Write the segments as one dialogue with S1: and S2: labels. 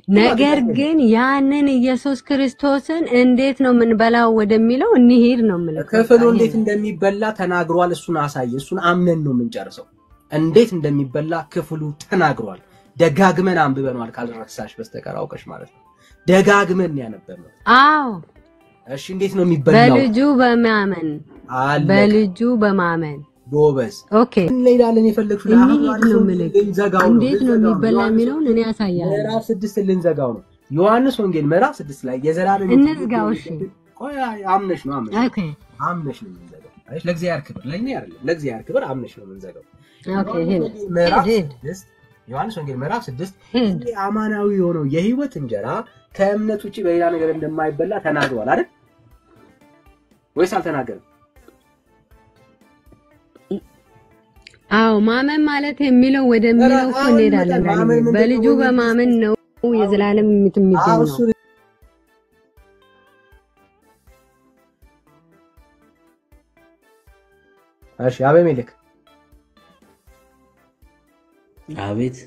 S1: ነገር ግን ያንን ኢየሱስ ክርስቶስን እንዴት ነው ምንበላው ወደሚለው እንሂድ ነው ማለት
S2: ክፍሉ እንዴት እንደሚበላ ተናግሯል እሱን አሳየ እሱን አምነን ነው ምንጨርሰው እንዴት እንደሚበላ ክፍሉ ተናግሯል ደጋግመን አንብበናል ካልረሳሽ በስተቀር አውቀሽ ማለት ነው ደጋግመን ያነበብነው
S1: አዎ
S2: እሺ እንዴት ነው የሚበላው
S1: በልጁ በማመን
S2: ጎበዝ
S1: ኦኬ
S2: እንላለን የፈለግሽው
S1: ለአሁን እንዴት ነው የሚበላ የሚለው እኔ ያሳያል
S2: ምዕራፍ 6 ልንዘጋው ነው ዮሐንስ ወንጌል ምዕራፍ 6 ላይ የዘላለም
S1: እንዝጋው እሺ
S2: ቆይ አምነሽ ነው ኦኬ አምነሽ ነው የምንዘጋው አይሽ ለእግዚአብሔር ክብር ለኛ አይደለም ለእግዚአብሔር ክብር አምነሽ ነው የምንዘጋው ኦኬ ምዕራፍ 6 ዮሐንስ ወንጌል ምዕራፍ 6 አማናዊ የሆነው የህይወት እንጀራ ከእምነት ውጪ በሌላ ነገር እንደማይበላ ተናግሯል አይደል ወይስ አልተናገረም
S1: አው ማመን ማለት የሚለው ወደሚለው እኮ እንሄዳለን በልጁ በማመን ነው የዘላለም የሚገኘው
S2: እሺ አቤሜሌክ
S3: አቤት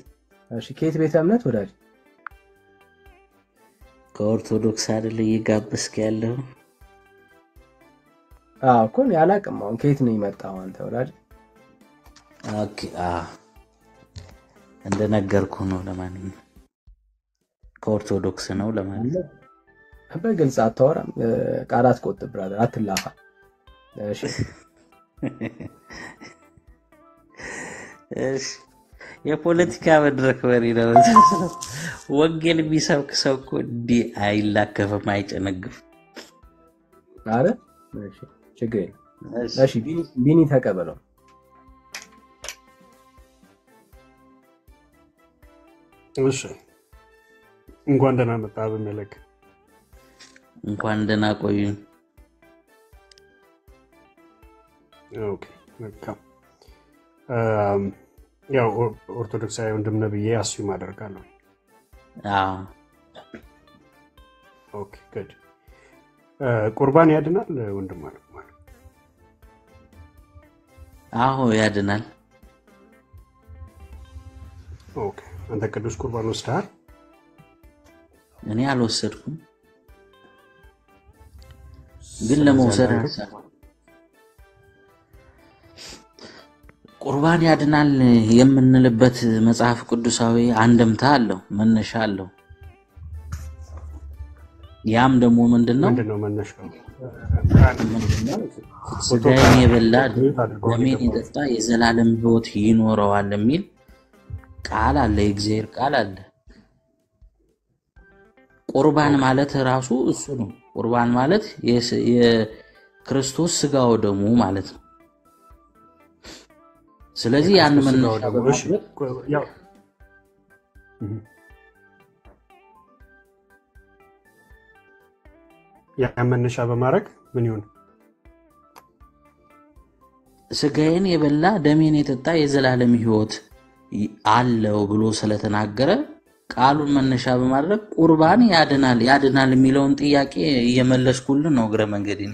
S2: እሺ ከየት ቤተ እምነት ወዳጅ
S3: ከኦርቶዶክስ አይደል እየጋበስክ ያለው
S2: እኮ ያላቀም አሁን ከየት ነው የመጣው አንተ ወዳጅ
S3: ኦኬ እንደነገርኩ ነው ለማንኛውም ከኦርቶዶክስ ነው ለማለት
S2: በግልጽ አታወራም ቃላት ቆጥብ ብራዘር አትላፋ እሺ
S3: እሺ የፖለቲካ መድረክ ወሬ ነው ወንጌል ቢሰብክ ሰው እኮ እንዲህ አይላከፍም አይጨነግፍ
S2: አረ እሺ ችግር እሺ ቢኒ ተቀበለው
S4: እሺ እንኳን ደህና መጣ በመለክ
S3: እንኳን ደህና ቆዩ
S4: ኦኬ መልካም ያው ኦርቶዶክሳዊ ወንድም ነብዬ አስዩም አደርጋለሁ ኦኬ ጉድ ቁርባን ያድናል ወንድም ማለት
S3: አዎ ያድናል
S4: ኦኬ አንተ ቅዱስ ቁርባን ወስደሃል
S3: እኔ አልወሰድኩም ግን ለመውሰድ ቁርባን ያድናል የምንልበት መጽሐፍ ቅዱሳዊ አንደምታ አለው መነሻ አለው ያም ደግሞ ምንድነው
S4: መነሻው
S3: ስጋዬን የበላ ደሜን የጠጣ የዘላለም ሕይወት ይኖረዋል የሚል ቃል አለ የእግዚአብሔር ቃል አለ ቁርባን ማለት ራሱ እሱ ነው ቁርባን ማለት የክርስቶስ ስጋው ደሙ ማለት ነው ስለዚህ ያን መነሻ
S4: መነሻ በማድረግ ምን ይሁን
S3: ስጋዬን የበላ ደሜን የጠጣ የዘላለም ሕይወት አለው ብሎ ስለተናገረ ቃሉን መነሻ በማድረግ ቁርባን ያድናል የሚለውን ጥያቄ እየመለስኩልን ነው ግረ መንገድን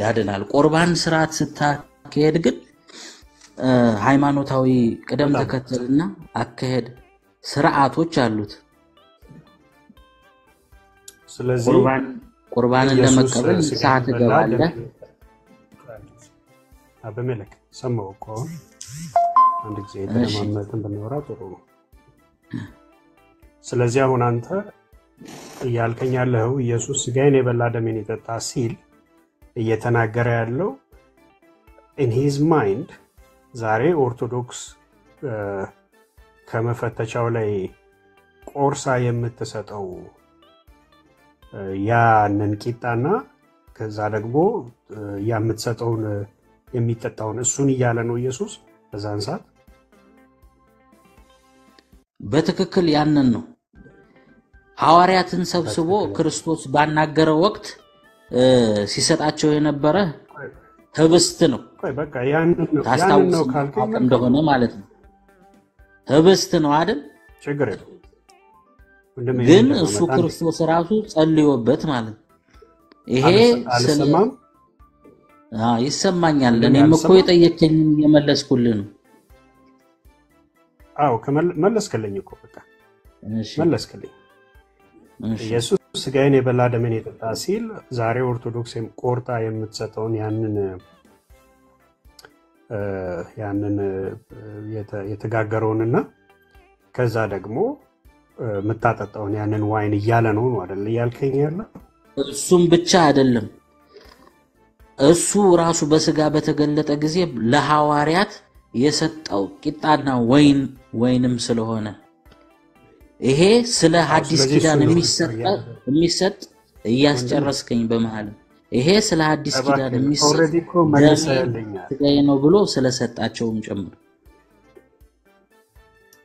S3: ያድናል ቁርባን ስርዓት ስታከሄድ ግን ሃይማኖታዊ ቅደም ተከተልና አከሄድ ስርዓቶች አሉት
S4: ስለዚህ
S3: ቁርባንን ለመቀበል ሰዓት ገባለ
S4: በመለክ ሰማው እኮ አንድ ጊዜ ተለማመጥን በመወራ ጥሩ ነው ስለዚህ አሁን አንተ ያልከኝ ያለው ኢየሱስ ስጋዬን የበላ ደሜን የጠጣ ሲል እየተናገረ ያለው in his mind ዛሬ ኦርቶዶክስ ከመፈተቻው ላይ ቆርሳ የምትሰጠው ያንን ቂጣና ከዛ ደግሞ የምትሰጠውን የሚጠጣውን እሱን ይያለ ነው ኢየሱስ በዛን ሰዓት
S3: በትክክል ያንን ነው ሐዋርያትን ሰብስቦ ክርስቶስ ባናገረው ወቅት ሲሰጣቸው የነበረ ህብስት ነው
S4: በቃ ያንን ነው
S3: ካልከኝ እንደሆነ ማለት ነው ህብስት ነው አይደል
S4: ችግር የለም
S3: ግን እሱ ክርስቶስ ራሱ ጸልዮበት ማለት ይሄ
S4: አልሰማም
S3: ይሰማኛል እኔም እኮ የጠየቀኝ የመለስኩልህ ነው
S4: አው ከመለስከልኝ እኮ በቃ መለስክልኝ። ኢየሱስ ስጋዬን የበላ ደሜን የጠጣ ሲል ዛሬ ኦርቶዶክስ ቆርጣ የምትሰጠውን ያንን የተጋገረውንና ከዛ ደግሞ መታጠጣውን ያንን ዋይን እያለ ነው አይደል ያልከኝ ያለ?
S3: እሱም ብቻ አይደለም እሱ ራሱ በስጋ በተገለጠ ጊዜ ለሐዋርያት የሰጠው ቂጣና ወይንም ስለሆነ ይሄ ስለ ሐዲስ ኪዳን የሚሰጥ እያስጨረስከኝ በመሃል ይሄ ስለ ሐዲስ ኪዳን የሚሰጥ ስጋዬ ነው ብሎ ስለሰጣቸውም ጭምር።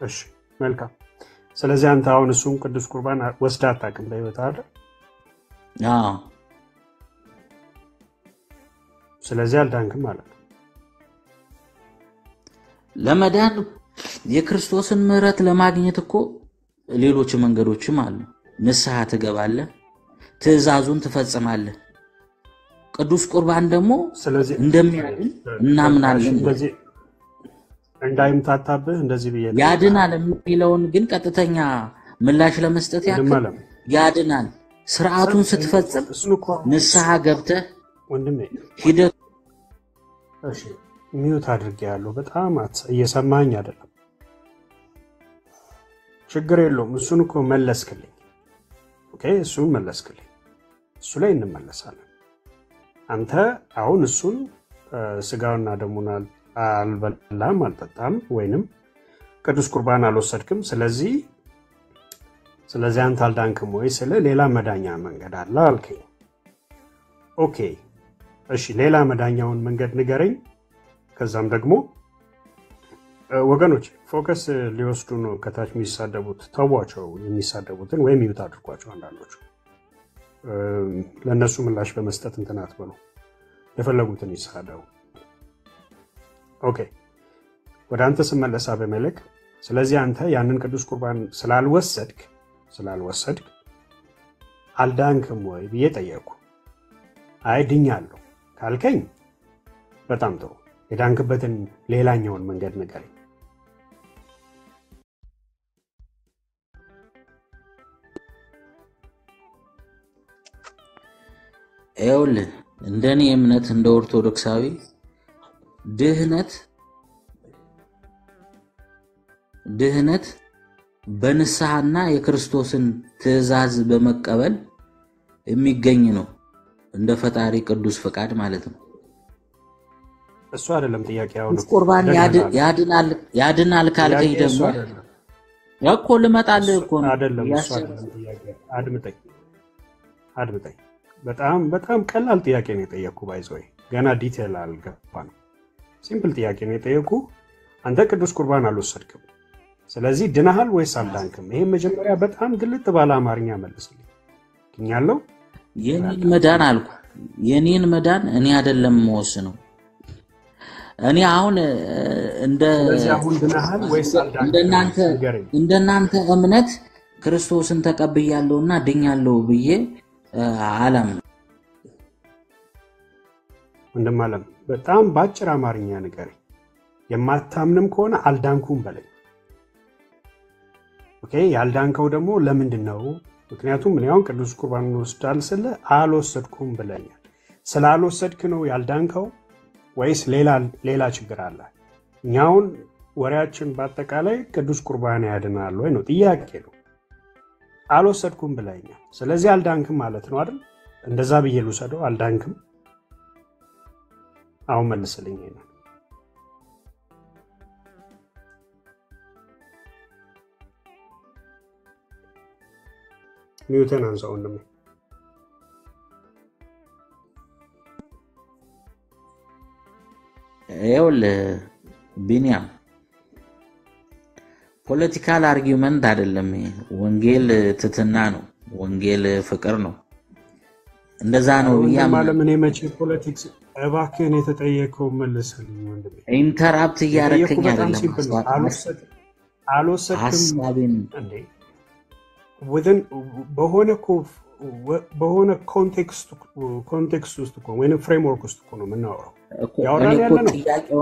S4: እሺ መልካም። ስለዚህ አንተ አሁን እሱን ቅዱስ ቁርባን ወስደህ አታውቅም በህይወት አይደል?
S3: አዎ።
S4: ስለዚህ አልዳንክም ማለት ነው።
S3: ለመዳን የክርስቶስን ምሕረት ለማግኘት እኮ ሌሎች መንገዶችም አሉ። ንስሐ ትገባለህ፣ ትእዛዙን ትፈጽማለህ። ቅዱስ ቁርባን ደግሞ እንደሚያድን እናምናለን።
S4: ስለዚህ እንዳይምታታብህ እንደዚህ ብዬ
S3: ያድናል የሚለውን ግን ቀጥተኛ ምላሽ ለመስጠት ያክል ያድናል ስርዓቱን ስትፈጽም ንስሐ ገብተህ
S4: ወንድሜ
S3: ሂደት
S4: እሺ ሚውት አድርጌያለሁ። በጣም እየሰማኝ አይደለም። ችግር የለውም። እሱን እኮ መለስክልኝ። ኦኬ እሱን መለስክልኝ። እሱ ላይ እንመለሳለን። አንተ አሁን እሱን ስጋውና ደሙን አልበላም አልጠጣም ወይንም ቅዱስ ቁርባን አልወሰድክም። ስለዚህ አንተ አልዳንክም ወይ ስለ ሌላ መዳኛ መንገድ አለ አልከኝ። ኦኬ እሺ ሌላ መዳኛውን መንገድ ንገረኝ። ከዛም ደግሞ ወገኖች ፎከስ ሊወስዱ ነው ከታች የሚሳደቡት። ተዋቸው የሚሳደቡትን ወይም ይውት አድርጓቸው። አንዳንዶቹ ለነሱ ምላሽ በመስጠት እንትናት በሉ የፈለጉትን ይሳደቡ። ኦኬ ወደ አንተ ስመለሳ በመልክ ስለዚህ አንተ ያንን ቅዱስ ቁርባን ስላልወሰድክ አልዳንክም ወይ ብዬ ጠየቁ። አይ ድኛለሁ ካልከኝ በጣም ጥሩ። የዳንክበትን ሌላኛውን መንገድ ንገረኝ።
S3: ይኸውልህ እንደኔ እምነት እንደ ኦርቶዶክሳዊ ድህነት በንስሐና የክርስቶስን ትእዛዝ በመቀበል የሚገኝ ነው፣ እንደ ፈጣሪ ቅዱስ ፈቃድ ማለት ነው።
S4: እሱ አይደለም ጥያቄው ነው።
S3: ቁርባን ያድናል ካልከኝ ደግሞ ያኮ ልመጣልህ እኮ ነው
S4: አይደለም። እሱ አይደለም ጥያቄው። አድምጠኝ። በጣም ቀላል ጥያቄ ነው የጠየቅኩ። ባይዘይ ገና ዲቴል አልገባንም። ሲምፕል ጥያቄ ነው የጠየቅኩ። አንተ ቅዱስ ቁርባን አልወሰድክም፣ ስለዚህ ድነሃል ወይስ አልዳንክም? ይሄ መጀመሪያ በጣም ግልጥ ባለ አማርኛ መልስልኝ። ግኛለው
S3: የኔን መዳን አልኩ። የኔን መዳን እኔ አይደለም የምወስነው። እኔ አሁን እንደናንተ እምነት ክርስቶስን ተቀብያለሁና ድኛለሁ ብዬ አላምንም።
S4: ወንድማለም በጣም ባጭር አማርኛ ንገረኝ። የማታምንም ከሆነ አልዳንኩም በለኝ። ኦኬ ያልዳንከው ደግሞ ለምንድነው? ምክንያቱም ምን ያውን ቅዱስ ቁርባንን ወስዳል ስለ አልወሰድኩም ብለኛል። ስላልወሰድክ ነው ያልዳንከው ወይስ ሌላ ችግር አለ? እኛውን ወሬያችን በአጠቃላይ ቅዱስ ቁርባን ያድናል ወይ ነው ጥያቄ ነው። አልወሰድኩም ብለኛል፣ ስለዚህ አልዳንክም ማለት ነው አይደል? እንደዛ ብዬ ልውሰደው? አልዳንክም? አሁን መልስልኝ። ነው ሚውተን አንሳው እንደም
S3: ይኸውልህ ቢኒያም ፖለቲካል አርጊውመንት አይደለም። ወንጌል ትትና ነው፣ ወንጌል ፍቅር ነው። እንደዛ ነው
S4: ማለት ምን መቼ ፖለቲክስ እባክህን የተጠየቀው መልስልኝ ወንድሜ።
S3: ኢንተራፕት እያረከኝ አይደለም።
S4: አልወሰድክም እንዴ? በሆነ ኮንቴክስት ውስጥ እኮ ወይንም ፍሬምወርክ ውስጥ እኮ ነው የምናወራው። ያወራን ያለ ነው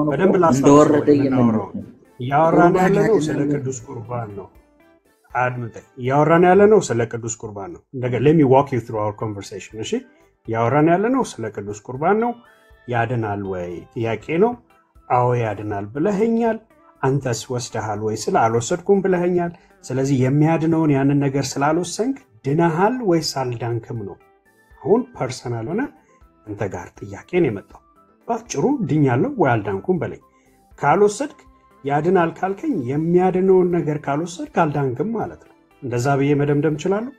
S4: በደንብ ላስታውስ። ያወራን ያለ ነው ስለ ቅዱስ ቁርባን ነው። አድምጠኝ። ያወራን ያለ ነው ስለ ቅዱስ ቁርባን ነው። እንደገና let me walk you through our conversation እሺ። ያወራን ያለ ነው ስለ ቅዱስ ቁርባን ነው። ያድናል ወይ ጥያቄ ነው። አዎ ያድናል ብለኸኛል። አንተስ ወስደሃል ወይ ስለ አልወሰድኩም ብለኸኛል። ስለዚህ የሚያድነውን ያንን ነገር ስላልወሰንክ ድነሃል ወይስ አልዳንክም ነው። አሁን ፐርሰናል ሆነ አንተ ጋር ጥያቄ ነው የመጣው። ባጭሩ ድኛለሁ ወይ አልዳንኩም በለኝ። ካልወሰድክ ያድናል ካልከኝ የሚያድነውን ነገር ካልወሰድክ አልዳንክም ማለት ነው። እንደዛ ብዬ መደምደም እችላለሁ?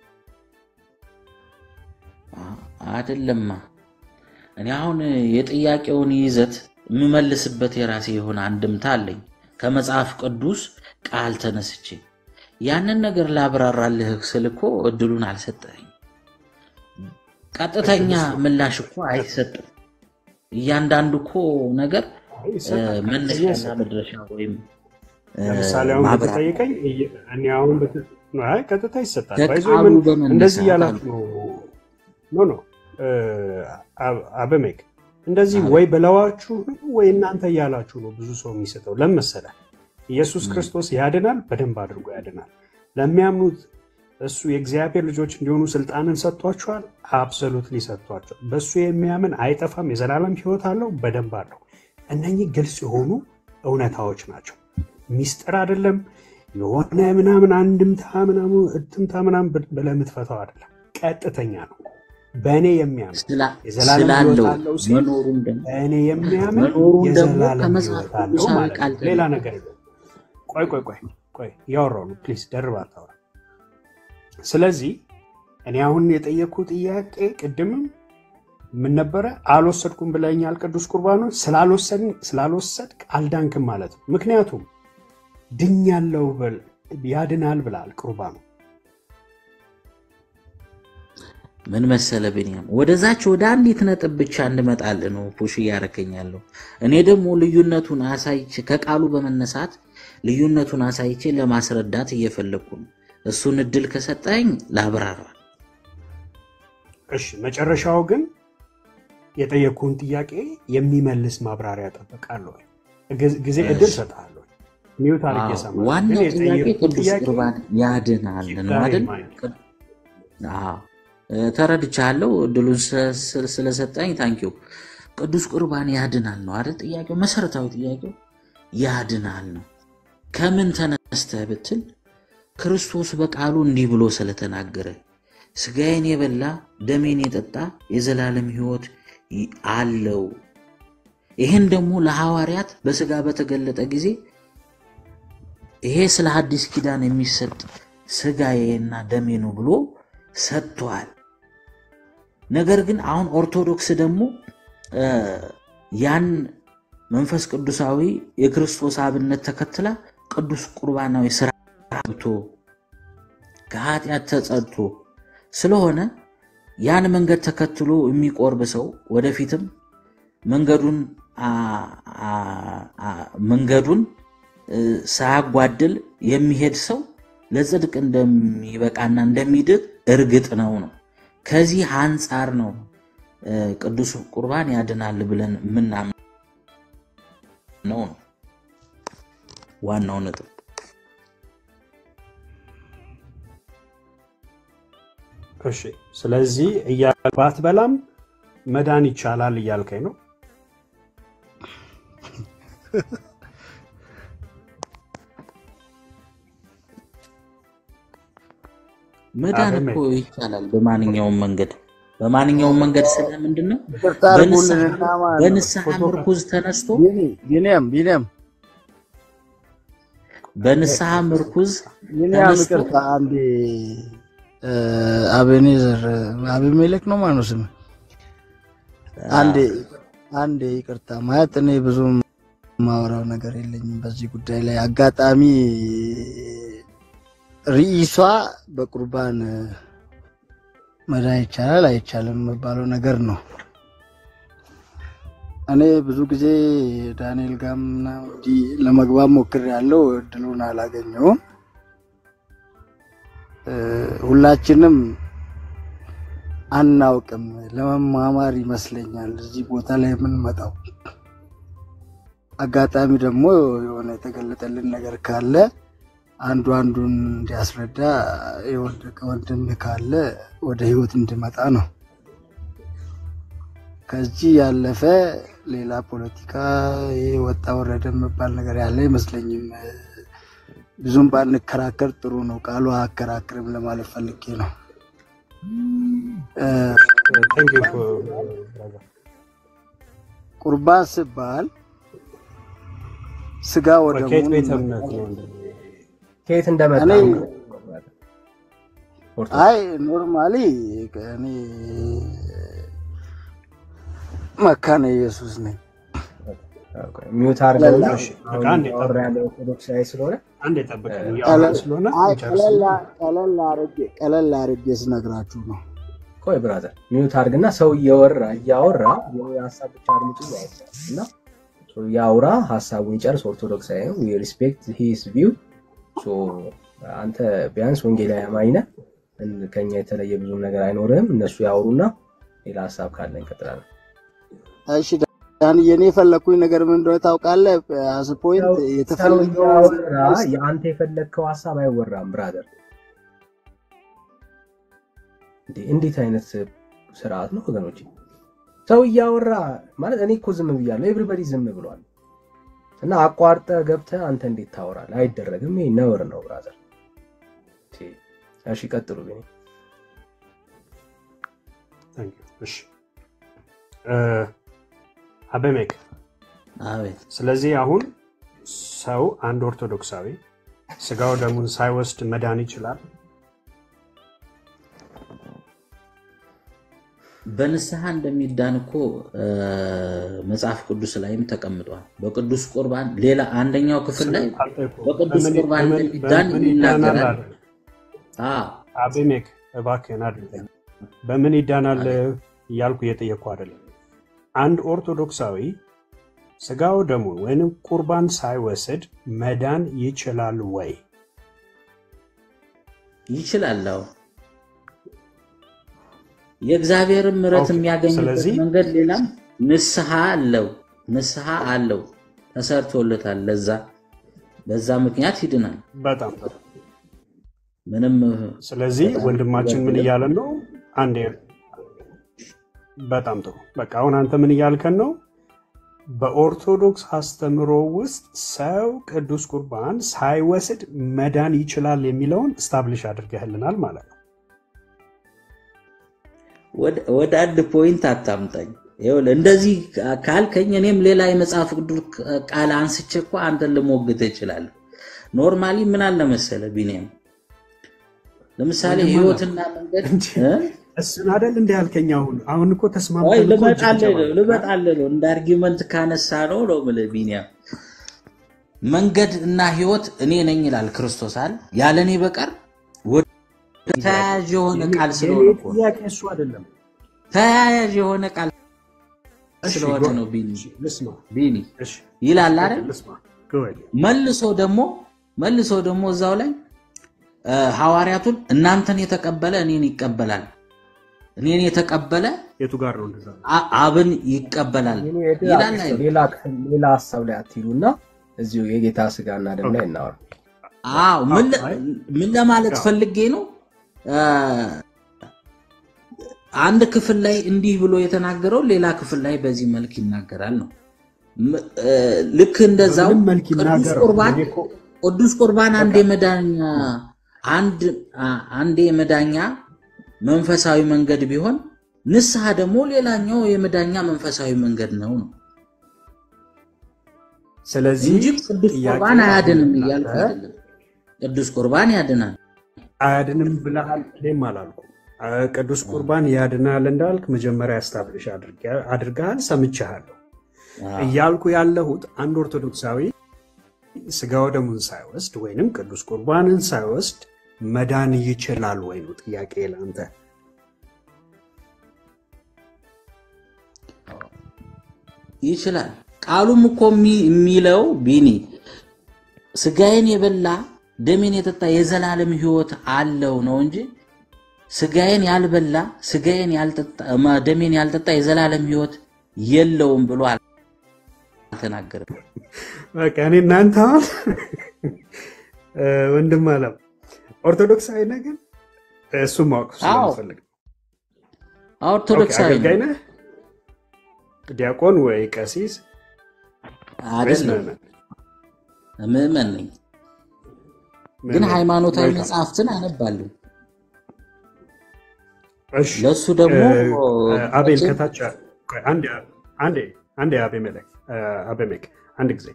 S3: አይደለም። እኔ አሁን የጥያቄውን ይዘት የምመልስበት የራሴ የሆነ አንድምታ አለኝ ከመጽሐፍ ቅዱስ ቃል ተነስቼ ያንን ነገር ላብራራልህ ስልኮ እድሉን አልሰጠኝ። ቀጥተኛ ምላሽ እኮ አይሰጥም። እያንዳንዱ እኮ ነገር መነሻና መድረሻ ወይም
S4: ለምሳሌ አሁን በተጠየቀኝ እኔ አሁን ቀጥታ ይሰጣል። ባይዘው እንደዚህ ያላችሁ ነው አበሜክ እንደዚህ ወይ በለዋችሁ ወይ እናንተ ያላችሁ ነው ብዙ ሰው የሚሰጠው። ለምሳሌ ኢየሱስ ክርስቶስ ያድናል፣ በደንብ አድርጎ ያድናል። ለሚያምኑት እሱ የእግዚአብሔር ልጆች እንዲሆኑ ስልጣንን ሰጥቷቸዋል። አብሶሉትሊ ሰጥቷቸዋል። በሱ የሚያምን አይጠፋም፣ የዘላለም ሕይወት አለው፣ በደንብ አለው። እነኚህ ግልጽ የሆኑ እውነታዎች ናቸው። ሚስጥር አይደለም። የሆነ ምናምን አንድምታ ምናምን እትምታ ምናምን ብለህ የምትፈታው አይደለም። ቀጥተኛ ነው። በእኔ የሚያምን የዘላለም ሕይወት አለው ሲል በእኔ የሚያምን የዘላለም ሕይወት አለው ማለት ነው። ሌላ ነገር የለም። ቆይ ያወራው ነው ፕሊዝ ደርባ አታውራ። ስለዚህ እኔ አሁን የጠየቅኩት ጥያቄ ቅድምም ምን ነበረ? አልወሰድኩም ብለኛል ቅዱስ ቁርባኑን። ስላልወሰድክ አልዳንክም ማለት ነው። ምክንያቱም ድኛለሁ ያድናል ብላል ቁርባኑ።
S3: ምን መሰለ ብንያም፣ ወደዛች ወደ አንዲት ነጥብ ብቻ እንመጣል ነው ፑሽ ያረከኛለሁ። እኔ ደግሞ ልዩነቱን አሳይቼ ከቃሉ በመነሳት ልዩነቱን አሳይቼ ለማስረዳት እየፈለኩ ነው። እሱን እድል ከሰጠኝ ላብራራ።
S4: እሺ፣ መጨረሻው ግን የጠየቁን ጥያቄ የሚመልስ ማብራሪያ ተጠብቃለሁ። ጊዜ እድል ሰጣለሁ። ሚውት አድርጌ ሰማሁ።
S3: ዋናው ጥያቄ ቅዱስ ቁርባን ያድናል ነው አይደል? አዎ ተረድቻለሁ። እድሉን ስለሰጠኝ ታንኪዩ። ቅዱስ ቁርባን ያድናል ነው አይደል? ጥያቄው መሰረታዊ ጥያቄው ያድናል ነው። ከምን ተነስተህ ብትል ክርስቶስ በቃሉ እንዲህ ብሎ ስለተናገረ ስጋዬን የበላ ደሜን የጠጣ የዘላለም ሕይወት አለው። ይሄን ደግሞ ለሐዋርያት በስጋ በተገለጠ ጊዜ ይሄ ስለ ሐዲስ ኪዳን የሚሰጥ ስጋዬና ደሜ ነው ብሎ ሰጥቷል። ነገር ግን አሁን ኦርቶዶክስ ደግሞ ያን መንፈስ ቅዱሳዊ የክርስቶስ አብነት ተከትላ ቅዱስ ቁርባናዊ ስራቶ ከኃጢአት ተጸድቶ ስለሆነ ያን መንገድ ተከትሎ የሚቆርብ ሰው ወደፊትም መንገዱን ሳያጓድል የሚሄድ ሰው ለጽድቅ እንደሚበቃና እንደሚድን እርግጥ ነው። ከዚህ አንፃር ነው ቅዱስ ቁርባን ያድናል ብለን ምናምን ነው ዋናው ነጥብ።
S4: እሺ፣ ስለዚህ እያልባት በላም መዳን ይቻላል እያልከኝ ነው?
S3: መዳን እኮ ይቻላል በማንኛውም መንገድ ስለምንድነው? በንስሐ ምርኩዝ ተነስቶ
S5: ቢኒያም
S3: በንስሐ ምርኩዝ ተነስቶ
S5: አንዴ አቤኔዘር አቤሜሌክ ነው ማነው ስም? አንዴ ይቅርታ ማለት እኔ ብዙም ማወራው ነገር የለኝም በዚህ ጉዳይ ላይ። አጋጣሚ ርዕሷ በቁርባን መዳን ይቻላል አይቻልም የሚባለው ነገር ነው። እኔ ብዙ ጊዜ ዳንኤል ጋርና ለመግባት ሞክሬያለሁ፣ እድሉን አላገኘሁም። ሁላችንም አናውቅም፣ ለመማማር ይመስለኛል እዚህ ቦታ ላይ የምንመጣው። አጋጣሚ ደግሞ የሆነ የተገለጠልን ነገር ካለ አንዱ አንዱን እንዲያስረዳ የወደቀ ወንድም ካለ ወደ ህይወት እንዲመጣ ነው። ከዚህ ያለፈ ሌላ ፖለቲካ ወጣ ወረደ መባል ነገር ያለ አይመስለኝም። ብዙም ባንከራከር ጥሩ ነው። ቃሉ አከራክርም ለማለት ፈልጌ ነው። ቁርባን ሲባል ስጋ ወደሙ
S2: ከየት እንደመጣ
S5: አይ ኖርማሊ እኔ መካነ ኢየሱስ ነኝ።
S2: ሚውት አርገው አንዴ ተወራለ ኦርቶዶክሳዊ ስለሆነ አንዴ ተጠብቀኝ ያው ስለሆነ
S5: ቀለል አርጌ ስነግራችሁ ነው።
S2: ቆይ ብራዘር ሚውት አርግና ሰው እያወራ የሐሳብ ብቻ አድምጡ እና ሰው ያውራ ሐሳቡን ይጨርስ። ኦርቶዶክሳዊ ነው we respect his view so አንተ ቢያንስ ወንጌላዊ አማኝ ነህ ከኛ የተለየ ብዙ ነገር አይኖርም። እነሱ ያወሩና ሌላ ሐሳብ ካለ እንቀጥላለን።
S5: እሺ ዳን የኔ ፈለኩኝ ነገር ምን እንደሆነ ታውቃለህ? አስ ፖይንት የተፈለገው
S2: ያንተ የፈለከው ሐሳብ አይወራም ብራዘር። እንዴት አይነት ስርዓት ነው ወገኖች? ሰው ያወራ ማለት እኔ እኮ ዝም ብያለሁ ኤቭሪባዲ ዝም ብሏል እና አቋርጠ ገብተህ አንተ እንዴት ታወራለህ? አይደረግም። ይሄ ነውር ነው ብራዘር። እሺ ቀጥሉ ግን
S4: ታንክ ዩ። እሺ አበሜክ
S3: አቤት።
S4: ስለዚህ አሁን ሰው አንድ ኦርቶዶክሳዊ ስጋው ደሙን ሳይወስድ መዳን ይችላል?
S3: በንስሐ እንደሚዳን እኮ መጽሐፍ ቅዱስ ላይም ተቀምጧል። በቅዱስ ቁርባን ሌላ አንደኛው ክፍል ላይ በቅዱስ ቁርባን እንደሚዳን ይናገራል።
S4: አበሜክ እባክህን አድርገኝ። በምን ይዳናል እያልኩ እየጠየቅኩ አይደለም። አንድ ኦርቶዶክሳዊ ስጋው ደሙን ወይንም ቁርባን ሳይወስድ መዳን ይችላል ወይ?
S3: ይችላል። የእግዚአብሔር ምሕረት የሚያገኝበት መንገድ ሌላም ንስሐ አለው ተሰርቶለታል። በዛ ምክንያት ይድናል።
S4: በጣም
S3: ምንም
S4: ስለዚህ ወንድማችን ምን እያለን ነው? አንዴ በጣም ጥሩ። በቃ አሁን አንተ ምን እያልከን ነው? በኦርቶዶክስ አስተምሮ ውስጥ ሰው ቅዱስ ቁርባን ሳይወስድ መዳን ይችላል የሚለውን ስታብሊሽ አድርገህልናል ማለት ነው።
S3: ወደ አንድ ፖይንት አታምጣኝ። ይኸውልህ እንደዚህ ካልከኝ እኔም ሌላ የመጽሐፍ ቅዱስ ቃል አንስቼ እኮ አንተን ልሞግት ይችላል። ኖርማሊ ምን አለ መሰለህ ቢኒያም፣ ለምሳሌ ህይወትና መንገድ
S4: እሱን አይደል እንደ ያልከኝ አሁን እኮ ተስማምተን
S3: ልመጣለህ ነው እንደ አርጊመንት ካነሳ ነው ማለት ቢኒያም። መንገድ እና ህይወት እኔ ነኝ ይላል ክርስቶስ አይደል? ያለኔ በቀር ተያያዥ የሆነ ቃል ስለሆነ እኮ
S4: እሱ አይደለም
S3: ተያያዥ የሆነ ቃል ስለሆነ ነው ቢኒ ይላል አይደል? መልሶ ደግሞ እዛው ላይ ሐዋርያቱን እናንተን የተቀበለ እኔን ይቀበላል፣ እኔን የተቀበለ
S4: የቱ ጋር ነው እንደዛ
S3: አብን ይቀበላል ይላል።
S2: ሌላ ሐሳብ ላይ አትይሉና እዚሁ የጌታ ስጋና ደም ላይ እናወራ።
S3: ምን ለማለት ፈልጌ ነው? አንድ ክፍል ላይ እንዲህ ብሎ የተናገረው ሌላ ክፍል ላይ በዚህ መልክ ይናገራል ነው። ልክ እንደዛው ቅዱስ ቁርባን አንድ የመዳኛ መንፈሳዊ መንገድ ቢሆን ንስሐ ደግሞ ሌላኛው የመዳኛ መንፈሳዊ መንገድ ነው።
S4: ስለዚህ
S3: ቅዱስ ቁርባን አያድንም እያልኩ አይደለም። ቅዱስ ቁርባን ያድናል።
S4: አያድንም ብለሃል ለምን አላልኩ? ቅዱስ ቁርባን ያድናል እንዳልክ መጀመሪያ ያስታብልሽ አድርጋል ሰምቻለሁ። እያልኩ ያለሁት አንድ ኦርቶዶክሳዊ ስጋው ደሙን ሳይወስድ ወይንም ቅዱስ ቁርባንን ሳይወስድ መዳን ይችላል ወይ ነው ጥያቄ ለአንተ።
S3: ይችላል። ቃሉም እኮ የሚለው ቢኒ ስጋዬን የበላ ደሜን የጠጣ የዘላለም ሕይወት አለው ነው እንጂ ስጋዬን ያልበላ ስጋዬን ያልጠጣ ደሜን ያልጠጣ የዘላለም ሕይወት የለውም ብሎ አልተናገረም።
S4: በቃ እኔ እናንተ ወንድም አለም ኦርቶዶክሳዊ ነህ ግን እሱ ማወቅ ስለምፈልግ
S3: ኦርቶዶክሳዊ
S4: አገልጋይ ነህ ዲያቆን ወይ ቀሲስ
S3: አይደለም ምዕመን ነኝ ግን ሃይማኖታዊ መጽሐፍትን አነባለሁ
S4: እሺ
S3: ለሱ ደግሞ
S4: አቤል ከታች አንዴ አቤሜክ አንድ ጊዜ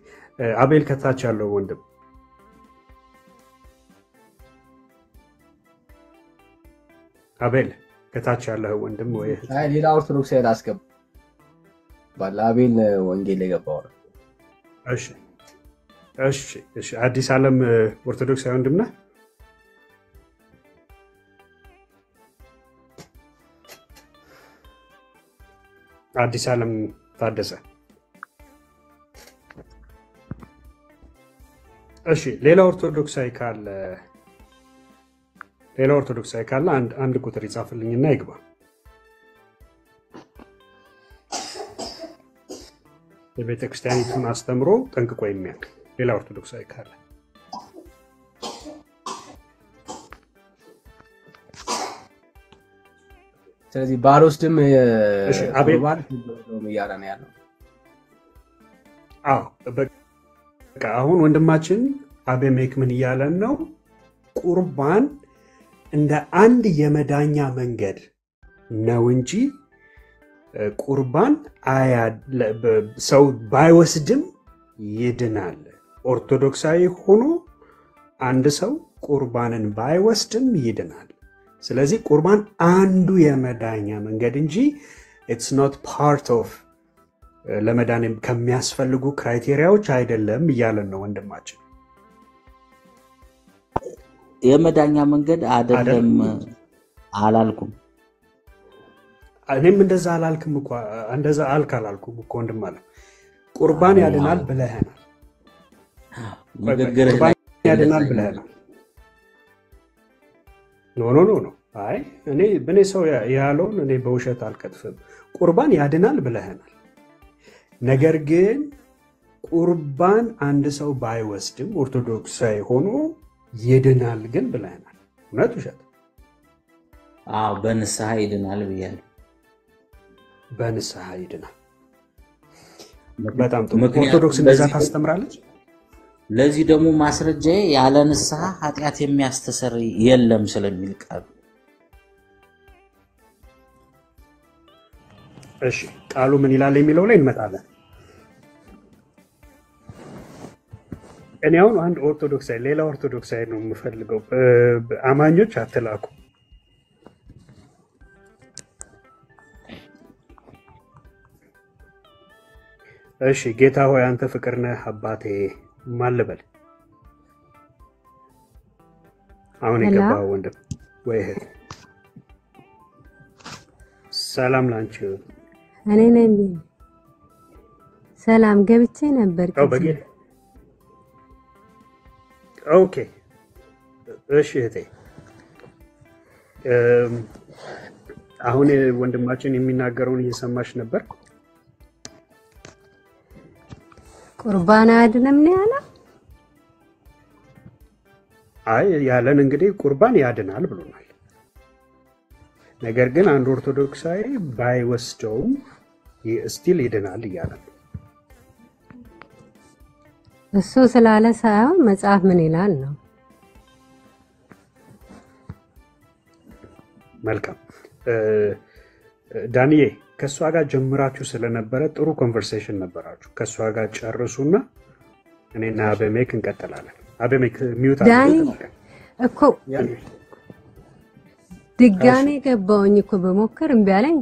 S4: አቤል ከታች ያለው ወንድም አቤል ከታች ያለው ወንድም ወይ
S2: አይ ሌላ ኦርቶዶክሳዊ ላስገባ ባላቤል ወንጌል የገባው ነው
S4: እሺ አዲስ ዓለም ኦርቶዶክሳዊ ወንድም ነህ አዲስ ዓለም ታደሰ እሺ ሌላ ኦርቶዶክሳዊ ካለ አንድ ቁጥር ይጻፍልኝና ይግባ የቤተ ክርስቲያኒቱን አስተምሮ ጠንቅቆ የሚያውቅ ሌላ ኦርቶዶክሳዊ ካለ
S2: ስለዚህ ባልወስድም
S4: አቤል
S2: እያለ ነው ያለው
S4: በቃ አሁን ወንድማችን አቤሜክ ምን እያለን ነው ቁርባን እንደ አንድ የመዳኛ መንገድ ነው እንጂ ቁርባን ሰው ባይወስድም ይድናል ኦርቶዶክሳዊ ሆኖ አንድ ሰው ቁርባንን ባይወስድም ይድናል ስለዚህ ቁርባን አንዱ የመዳኛ መንገድ እንጂ it's not part of ለመዳን ከሚያስፈልጉ ክራይቴሪያዎች አይደለም እያለን ነው ወንድማችን
S3: የመዳኛ መንገድ አይደለም አላልኩም
S4: እኔም እንደዛ አላልኩም እኮ እንደዛ አላልኩም እኮ ወንድም አለ ቁርባን ያድናል ብለህናል ቁርባን ያድናል ብለህናል ኖ አይ እኔ ሰው ያለውን እኔ በውሸት አልቀጥፍም ቁርባን ያድናል ብለህናል ነገር ግን ቁርባን አንድ ሰው ባይወስድም ኦርቶዶክሳዊ ሆኖ ይድናል ግን ብለህናል እውነት ውሸት
S3: በንስሐ ይድናል ብያለሁ
S4: በንስሐ ይድናል በጣም ጥሩ ኦርቶዶክስ እንደዛ ታስተምራለች
S3: ለዚህ ደግሞ ማስረጃ ያለ ንስሐ ኃጢአት የሚያስተሰር የለም ስለሚል ቃል
S4: እሺ ቃሉ ምን ይላል የሚለው ላይ እንመጣለን እኔ አሁን አንድ ኦርቶዶክሳዊ ሌላ ኦርቶዶክሳዊ ነው የምፈልገው አማኞች አትላኩ እሺ ጌታ ሆይ አንተ ፍቅር ነህ አባቴ ማልበል አሁን የገባው ወንድም ወይ እህት ሰላም ላንቺ
S1: እኔ ነኝ ሰላም ገብቼ ነበር
S4: ኦኬ እሺ እህቴ አሁን ወንድማችን የሚናገረውን እየሰማሽ ነበር
S1: ቁርባን አይደለም ነው ያለው
S4: አይ ያለን እንግዲህ ቁርባን ያድናል ብሎናል ነገር ግን አንድ ኦርቶዶክሳዊ ባይወስደውም ስቲል ይድናል እያለ
S1: እሱ ስላለ ሳይሆን መጽሐፍ ምን ይላል ነው
S4: መልካም ዳንኤ ከሷ ጋር ጀምራችሁ ስለነበረ ጥሩ ኮንቨርሴሽን ነበራችሁ ከሷ ጋር ጨርሱና እኔና አቤሜክ እንቀጥላለን አቤሜክ ሚውት
S1: ዳኒ እኮ ድጋሜ ገባውኝ እኮ በሞከር እምቢ አለኝ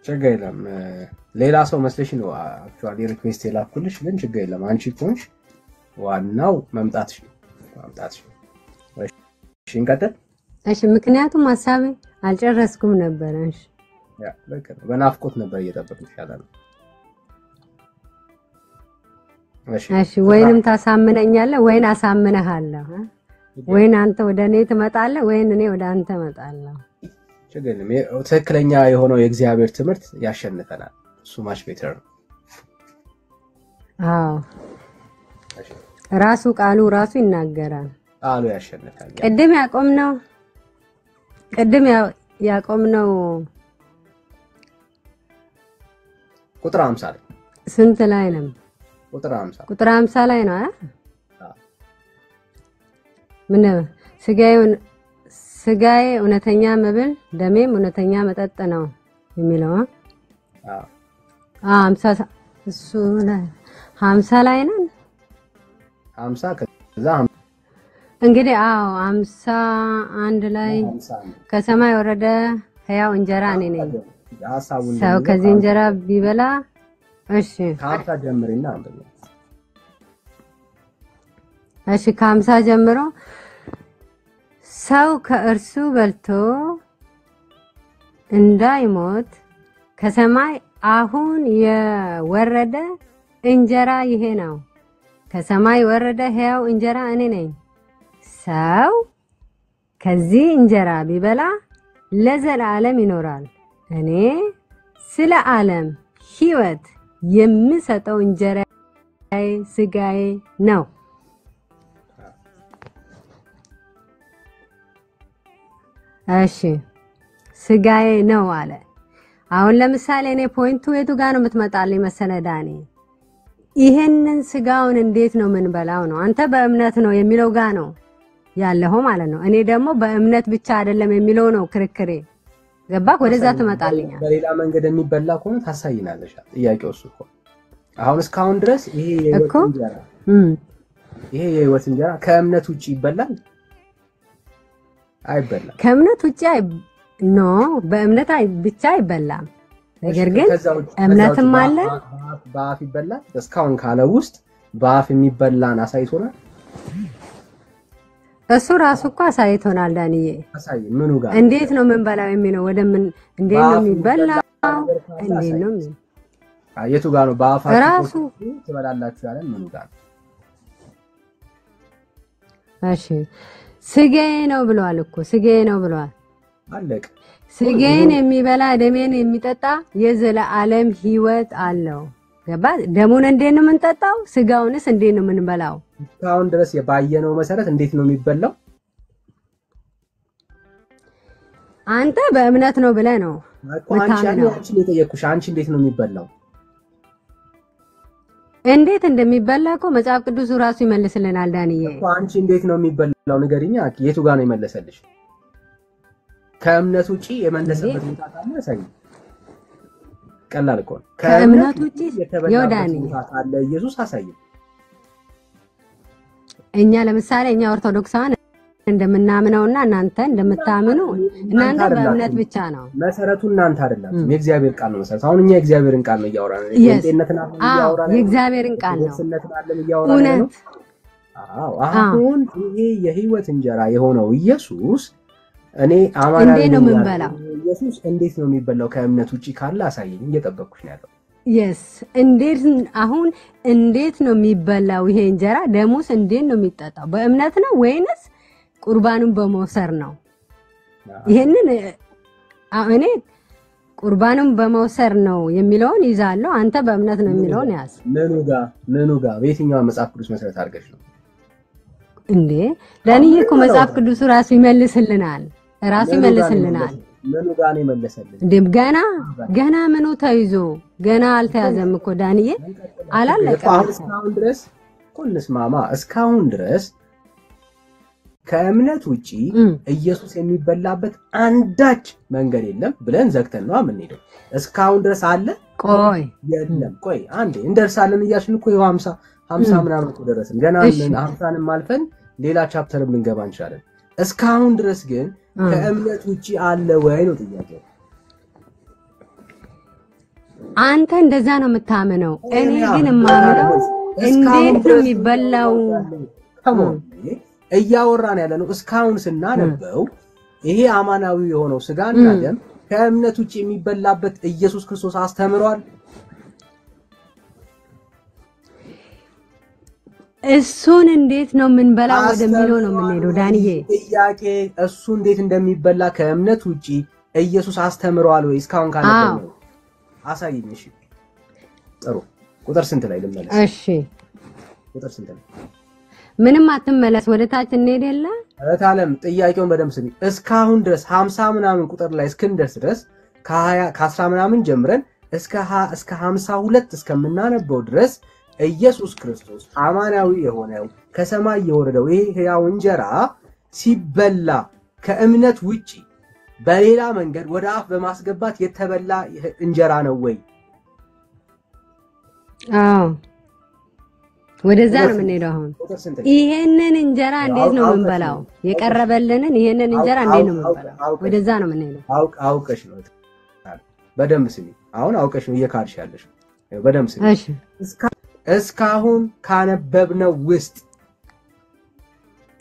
S2: ችግር የለም ሌላ ሰው መስለሽ ነው አክቹአሊ ሪኩዌስት የላኩልሽ ግን ችግር የለም አንቺ ኮንሽ ዋናው መምጣትሽ ነው እሺ እንቀጥል
S1: እሺ ምክንያቱም ሐሳቤ አልጨረስኩም ነበር እሺ
S2: ያ በቃ በናፍቆት ነበር እየጠበቅኩሽ ያለው
S1: እሺ ወይንም ታሳምነኛለህ ወይን አሳምነሃለሁ ወይን አንተ ወደኔ ትመጣለህ ወይን እኔ ወደ አንተ እመጣለሁ
S2: ችግር የለም ትክክለኛ የሆነው የእግዚአብሔር ትምህርት ያሸንፈናል እሱ ማች ቤተር ነው
S1: ራሱ ቃሉ ራሱ ይናገራል።
S2: ቃሉ ያሸንፋል።
S1: ቅድም ያቆምነው
S2: ቁጥር 50 ላይ
S1: ስንት ላይ ነው?
S2: ቁጥር
S1: 50 ላይ ነው። ምን ስጋዬ እውነተኛ መብል ደሜም እውነተኛ መጠጥ ነው የሚለው 50 እሱ ላይ 50 ላይ ነው።
S2: 50 ከዛ
S1: እንግዲህ 51 ላይ ከሰማይ ወረደ ሕያው እንጀራ እኔ ነኝ። ሰው ከዚህ እንጀራ ቢበላ እሺ
S2: ከ50 ጀምሪና አንደኛ
S1: እሺ ከ50 ጀምሮ ሰው ከእርሱ በልቶ እንዳይሞት ከሰማይ አሁን የወረደ እንጀራ ይሄ ነው። ከሰማይ ወረደ ሕያው እንጀራ እኔ ነኝ። ሰው ከዚህ እንጀራ ቢበላ ለዘላለም ይኖራል። እኔ ስለ ዓለም ሕይወት የምሰጠው እንጀራዬ ስጋዬ ነው። እሺ ስጋዬ ነው አለ። አሁን ለምሳሌ እኔ ፖይንቱ የቱ ጋር ነው የምትመጣልኝ መሰለ ዳኒ? ይሄንን ስጋውን እንዴት ነው ምን በላው ነው። አንተ በእምነት ነው የሚለው ጋር ነው ያለው ማለት ነው። እኔ ደግሞ በእምነት ብቻ አይደለም የሚለው ነው ክርክሬ። ገባክ? ወደዛ ትመጣልኛል።
S2: በሌላ መንገድ የሚበላ ከሆነ ታሳይናለሽ። ጥያቄው እሱ እኮ አሁን እስካሁን ድረስ ይሄ የህይወት እንጀራ ከእምነት ውጪ ይበላል አይበላም?
S1: ከእምነት ውጪ ኖ በእምነት ብቻ አይበላም። ነገር ግን እምነትም አለ
S2: በአፍ ይበላል። እስካሁን ካለው ውስጥ በአፍ የሚበላን አሳይቶናል።
S1: እሱ ራሱ እኮ አሳይቶናል ዳንዬ።
S2: አሳይ ምኑ ጋር
S1: እንዴት ነው ምን በላው የሚለው ወደ ምን እንዴት ነው የሚበላው? እንዴት ነው
S2: የቱ ጋር ነው በአፋችሁ
S1: ራሱ
S2: ትበላላችሁ ያለን ምኑ ጋር?
S1: እሺ ስጋዬ ነው ብሏል እኮ ስጋዬ ነው ብሏል።
S2: አለቅ
S1: ስጋዬን የሚበላ ደሜን የሚጠጣ የዘላለም ሕይወት አለው። ገባ? ደሙን እንዴት ነው የምንጠጣው? ስጋውንስ እንዴት ነው የምንበላው?
S2: እስካሁን ድረስ የባየነው መሰረት እንዴት ነው የሚበላው?
S1: አንተ በእምነት ነው ብለህ ነው
S2: አንቺ የጠየኩሽ። አንቺ እንዴት ነው የሚበላው?
S1: እንዴት እንደሚበላ እኮ መጽሐፍ ቅዱስ ራሱ ይመልስልናል ዳንዬ።
S2: እኮ አንቺ እንዴት ነው የሚበላው ንገሪኛ። የቱ ጋር ነው የመለሰልሽ? ከእምነት ውጪ የመለሰበት ቦታ ካለ አሳይ። ቀላል እኮ
S1: ከእምነት ውጪ ይወዳኒ
S2: ካለ ኢየሱስ አሳይ።
S1: እኛ ለምሳሌ እኛ ኦርቶዶክሳውያን እንደምናምነውና እናንተ እንደምታምኑ እናንተ በእምነት ብቻ ነው
S2: መሰረቱ። እናንተ አይደላችሁም፣ የእግዚአብሔር ቃል ነው መሰረቱ። አሁን እኛ የእግዚአብሔርን ቃል ነው እያወራን ነው። የጤንነትን እያወራን ነው።
S1: የእግዚአብሔርን ቃል ነው
S2: እያወራን ነው። አሁን ይሄ የህይወት እንጀራ የሆነው ኢየሱስ እኔ አማራ
S1: እንዴት ነው የምንበላው?
S2: ኢየሱስ እንዴት ነው የሚበላው? ከእምነት ውጪ ካለ አሳየኝ። እየጠበቅኩሽ ነው ያለው።
S1: እንዴት ነው የሚበላው ይሄ እንጀራ? ደሙስ እንዴት ነው የሚጠጣው? በእምነት ነው ወይንስ ቁርባኑን በመውሰር ነው? ይሄንን እኔ ቁርባኑን በመውሰር ነው የሚለውን ይዛለሁ። አንተ በእምነት ነው የሚለውን ያዝ።
S2: ምኑ ጋር በየትኛው መጽሐፍ ቅዱስ መሰረት አድርገሽ ነው
S1: እንዴ? ዳንዬ እኮ መጽሐፍ ቅዱስ ራሱ ይመልስልናል። ምኑ
S2: ጋር ነው ይመለሰልን?
S1: እንዴ ገና ምኑ ተይዞ ገና አልተያዘም እኮ ዳንዬ፣ አላለቀም።
S2: እስካሁን ድረስ እንስማማ። እስካሁን ድረስ ከእምነት ውጪ ኢየሱስ የሚበላበት አንዳች መንገድ የለም ብለን ዘግተን ነው የምንሄደው። እስካሁን ድረስ አለ?
S1: ቆይ
S2: የለም። ቆይ አንዴ እንደርሳለን እያልን እኮ 50 ምናምን እኮ ደረስን። ገና 50ንም አልፈን ሌላ ቻፕተር ልንገባ እንችላለን። እስካሁን ድረስ ግን ከእምነት ውጪ አለ ወይ ነው ጥያቄው።
S1: አንተ እንደዛ ነው የምታምነው፣ እኔ ግን የማምነው እንዴት ነው የሚበላው?
S2: እያወራን ያለ ነው። እስካሁን ስናነበው ይሄ አማናዊ የሆነው ስጋና ደም ከእምነት ውጪ የሚበላበት ኢየሱስ ክርስቶስ አስተምሯል።
S1: እሱን እንዴት ነው የምንበላው ወደሚለው ነው የምንሄደው ዳንዬ።
S2: ጥያቄ እሱ እንዴት እንደሚበላ ከእምነት ውጪ ኢየሱስ አስተምሯል ወይ? እስካሁን ካነበብነው አሳይኝ። እሺ ጥሩ። ቁጥር ስንት ላይ ልመለስ?
S1: እሺ
S2: ቁጥር ስንት ላይ?
S1: ምንም አትመለስ ወደ ታች እንሄድ የለ
S2: ታለም ጥያቄውን በደምብ ስሚ እስካሁን ድረስ 50 ምናምን ቁጥር ላይ እስክንደርስ ድረስ ከ20 ከ10 ምናምን ጀምረን እስከ 52 እስከምናነበው ድረስ ኢየሱስ ክርስቶስ አማናዊ የሆነው ከሰማይ የወረደው ይሄ ሕያው እንጀራ ሲበላ ከእምነት ውጪ በሌላ መንገድ ወደ አፍ በማስገባት የተበላ እንጀራ ነው ወይ?
S1: አዎ ወደዛ ነው የምንሄደው። አሁን ይሄንን እንጀራ እንዴት ነው የምንበላው? የቀረበልንን ይሄንን እንጀራ እንዴት ነው የምንበላው? ወደዛ ነው የምንሄደው።
S2: አውቀሽ ነው በደንብ ስሚ። አሁን አውቀሽ ነው እየካድሽ ያለሽ። በደንብ ስሚ።
S1: እሺ
S2: እስካሁን ካነበብነው ውስጥ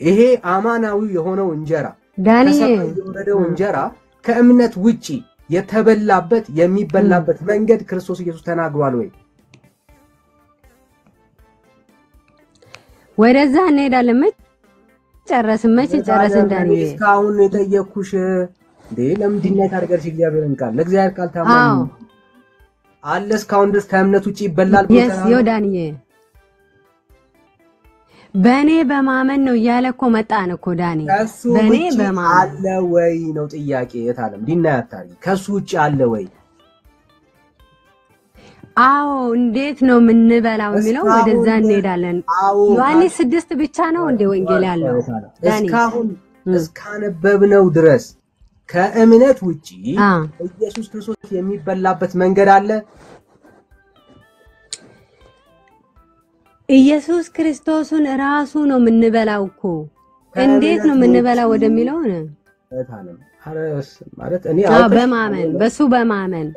S2: ይሄ አማናዊ የሆነው እንጀራ ከሰማይ የወረደው እንጀራ ከእምነት ውጪ የተበላበት የሚበላበት መንገድ ክርስቶስ ኢየሱስ ተናግሯል ወይ?
S1: ወደዛ እንሄዳለን። መች ጨረስን ዳንኤል?
S2: እስካሁን የጠየኩሽ እንዴ ለምንድን ነው ታርገርሽ? እግዚአብሔርን ቃል ለእግዚአብሔር ቃል ታማኝ አለ እስካሁን ድረስ ከእምነት ውጪ ይበላል ብሎ
S1: ተናግሯል። ዳንኤል በኔ በማመን ነው እያለ እኮ መጣን እኮ ዳንኤል። በኔ በማመን
S2: አለ ወይ ነው ጥያቄ። የታለም ዲና ያታሪ ከሱ ውጪ አለ ወይ?
S1: አዎ እንዴት ነው የምንበላው የሚለው ወደዛ እንሄዳለን። ዮሐንስ 6 ብቻ ነው እንደ ወንጌል ያለው
S2: እስካሁን እስካነበብነው ድረስ ከእምነት ውጪ ኢየሱስ ክርስቶስ የሚበላበት መንገድ አለ?
S1: ኢየሱስ ክርስቶስን ራሱ ነው የምንበላው እኮ። እንዴት ነው የምንበላው ወደሚለው ነው ማለት እኔ በማመን በሱ በማመን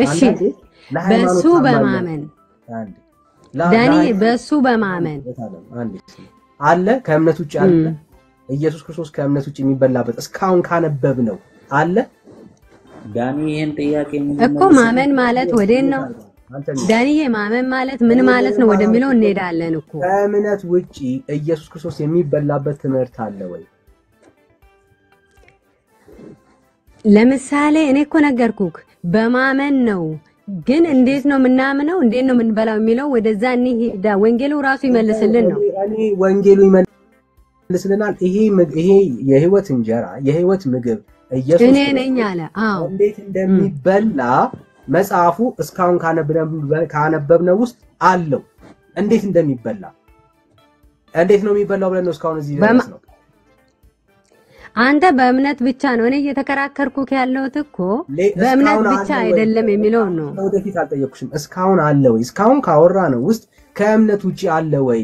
S1: እሺ በሱ በማመን ዳኒ በሱ በማመን
S2: አለ ከእምነት ውጪ አለ? ኢየሱስ ክርስቶስ ከእምነት ውጪ የሚበላበት እስካሁን ካነበብነው አለ?
S3: ዳኒ ይሄን ጥያቄ
S1: እኮ ማመን ማለት ወዴት ነው ዳኒዬ? ማመን ማለት ምን ማለት ነው ወደሚለው እንሄዳለን እኮ።
S2: ከእምነት ውጪ ኢየሱስ ክርስቶስ የሚበላበት ትምህርት አለ ወይ?
S1: ለምሳሌ እኔ እኮ ነገርኩክ በማመን ነው። ግን እንዴት ነው የምናምነው? እንዴት ነው የምንበላው የሚለው ወደዛ እንሂዳ። ወንጌሉ ራሱ ይመልስልን ነው።
S2: እኔ ወንጌሉ ይመልስልናል። ይሄ የህይወት እንጀራ የህይወት ምግብ ኢየሱስ
S1: እኔ ነኝ አለ። አዎ
S2: እንዴት እንደሚበላ መጽሐፉ እስካሁን ካነበብነው ውስጥ አለው። እንዴት እንደሚበላ እንዴት ነው የሚበላው ብለን ነው እስካሁን እዚህ ድረስ ነው።
S1: አንተ በእምነት ብቻ ነው። እኔ እየተከራከርኩክ ያለሁት እኮ በእምነት ብቻ አይደለም የሚለው ነው።
S2: ወደፊት አልጠየቅኩሽም። እስካሁን አለ ወይ? እስካሁን ካወራ ነው ውስጥ ከእምነት ውጪ አለ ወይ?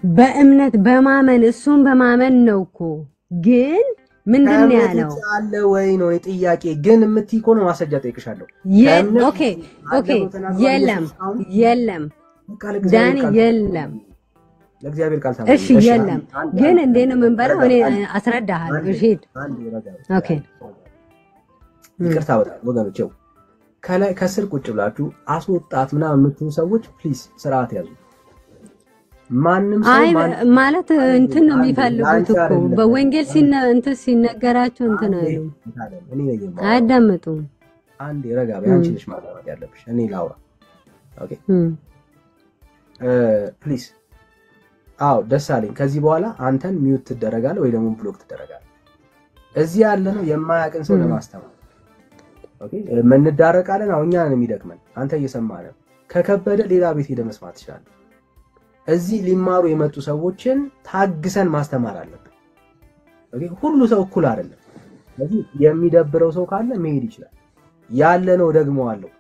S1: በእምነት በማመን እሱን በማመን ነው እኮ። ግን ምንድነው ያለው?
S2: አለ ወይ ነው ጥያቄ። ግን የምትይ ከሆነ ማስረጃ ጠይቅሻለሁ።
S1: ኦኬ የለም ዳኒ የለም።
S2: ለእግዚአብሔር ቃል
S1: እሺ የለም። ግን እንዴት ነው የምንበላው? እኔ አስረዳሃለሁ። እሺ ኦኬ
S2: ይቅርታ በጣም ወገኖች፣ ከላይ ከስር ቁጭ ብላችሁ አስወጣት ምናምን የምትሉ ሰዎች ፕሊዝ ስርዓት ያዙ። ማንም ሰው
S1: ማለት እንትን ነው የሚፈልጉት እኮ በወንጌል ሲነገራቸው እንትን አይሉ አያዳምጡም።
S2: አንዴ ረጋ በይ። አንቺ ነሽ ማዳመጥ ያለብሽ። እኔ ላውራ። ኦኬ ፕሊዝ አዎ ደሳለኝ፣ ከዚህ በኋላ አንተን ሚውት ትደረጋለህ ወይ ደግሞ ብሎክ ትደረጋለህ። እዚህ ያለ ነው የማያውቅን ሰው ለማስተማር። ኦኬ መንዳረቃለን። አሁን እኛን የሚደክመን አንተ እየሰማህ ነው። ከከበደ ሌላ ቤት ሄደህ መስማት ትችላለህ። እዚህ ሊማሩ የመጡ ሰዎችን ታግሰን ማስተማር አለብን። ኦኬ ሁሉ ሰው እኩል አይደለም። ስለዚህ የሚደብረው ሰው ካለ መሄድ ይችላል። ያለ ነው ደግሞ አለው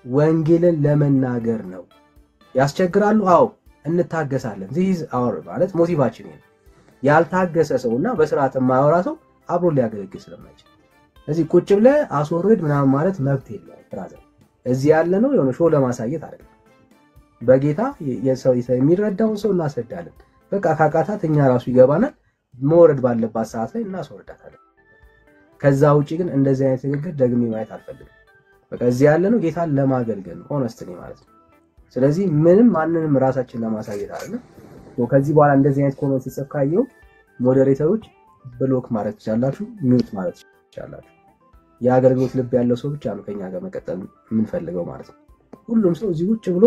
S2: ወንጌልን ለመናገር ነው። ያስቸግራሉ። አዎ እንታገሳለን። ዚስ አወር ማለት ሞቲቫችን ነው። ያልታገሰ ሰውና በስርዓት የማያወራ ሰው አብሮ ሊያገለግል ስለማይችል እዚህ ቁጭ ብለህ አስወርድ ምናምን ማለት መብት የለም። ብራዘር እዚህ ያለ ነው የሆነ ሾው ለማሳየት አይደለም። በጌታ የሰው የሚረዳውን ሰው እናስረዳለን። በቃ ካቃታት እኛ ራሱ ይገባናል። መውረድ ባለባት ሰዓት ላይ እናስወርዳታለን። ከዛ ውጪ ግን እንደዚህ አይነት ንግግር ደግሜ ማየት አልፈልግም። በቃ እዚህ ያለ ነው ጌታን ለማገልገል ነው ሆነስትሊ ማለት ነው። ስለዚህ ምንም ማንንም ራሳችን ለማሳየት አይደለም። ከዚህ በኋላ እንደዚህ አይነት ኮሜንት ሲጽፍ ካየው ሞዴሬተሮች ብሎክ ማለት ይችላልላችሁ፣ ሚውት ማለት ይችላልላችሁ። የአገልግሎት ልብ ያለው ሰው ብቻ ነው ከኛ ጋር መቀጠል የምንፈልገው ማለት ነው። ሁሉም ሰው እዚህ ውጭ ብሎ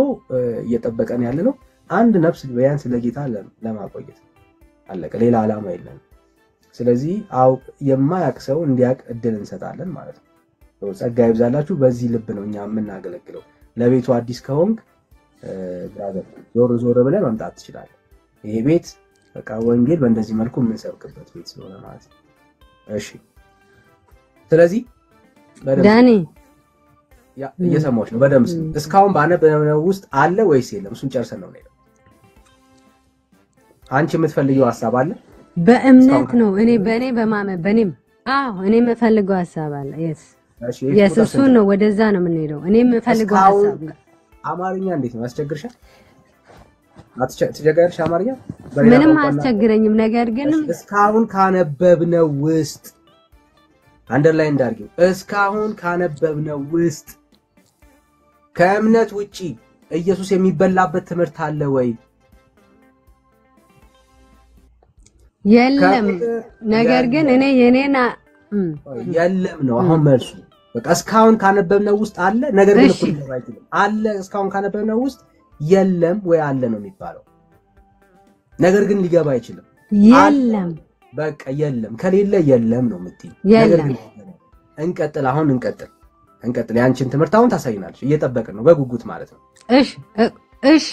S2: እየጠበቀን ያለ ነው አንድ ነፍስ ቢያንስ ለጌታ ለማቆየት አለቀ ሌላ ዓላማ የለም ስለዚህ የማያውቅ ሰው እንዲያውቅ እድል እንሰጣለን ማለት ነው ጸጋ ይብዛላችሁ በዚህ ልብ ነው እኛ የምናገለግለው ለቤቱ አዲስ ከሆንክ ብራዘር ዞር ብለህ መምጣት ትችላለህ ይሄ ቤት በቃ ወንጌል በእንደዚህ መልኩ የምንሰብክበት ቤት ስለሆነ ማለት ነው እሺ ስለዚህ
S1: ዳኒ
S2: እየሰማሁሽ ነው በደምብ እስካሁን ባነበብነው ውስጥ አለ ወይስ የለም እሱን ጨርሰን ነው ነው አንቺ የምትፈልጊው ሐሳብ አለ
S1: በእምነት ነው እኔ በእኔም እኔ የምፈልገው ሐሳብ አለ yes እሱ ነው ወደዛ ነው የምንሄደው እኔ የምፈልገው ሐሳብ
S2: አማርኛ እንዴት ነው አስቸግርሻል አትቸገርሽ አማርኛ
S1: ምንም አስቸግረኝም ነገር ግን
S2: እስካሁን ካነበብነው ውስጥ አንደርላይን እንዳርጊው እስካሁን ካነበብነው ውስጥ ከእምነት ውጪ ኢየሱስ የሚበላበት ትምህርት አለ ወይ
S1: የለም ነገር ግን እኔ የኔና
S2: የለም ነው አሁን መልሱ በቃ እስካሁን ካነበብነው ውስጥ አለ ነገር ግን እኮ አይደለም አለ እስካሁን ካነበብነው ውስጥ የለም ወይ አለ ነው የሚባለው ነገር ግን ሊገባ አይችልም
S1: የለም
S2: በቃ የለም ከሌለ የለም ነው የምትይ ነገር ግን እንቀጥል አሁን እንቀጥል ያንቺን ትምህርት አሁን ታሳይናለሽ እየጠበቅን ነው በጉጉት ማለት ነው
S1: እሺ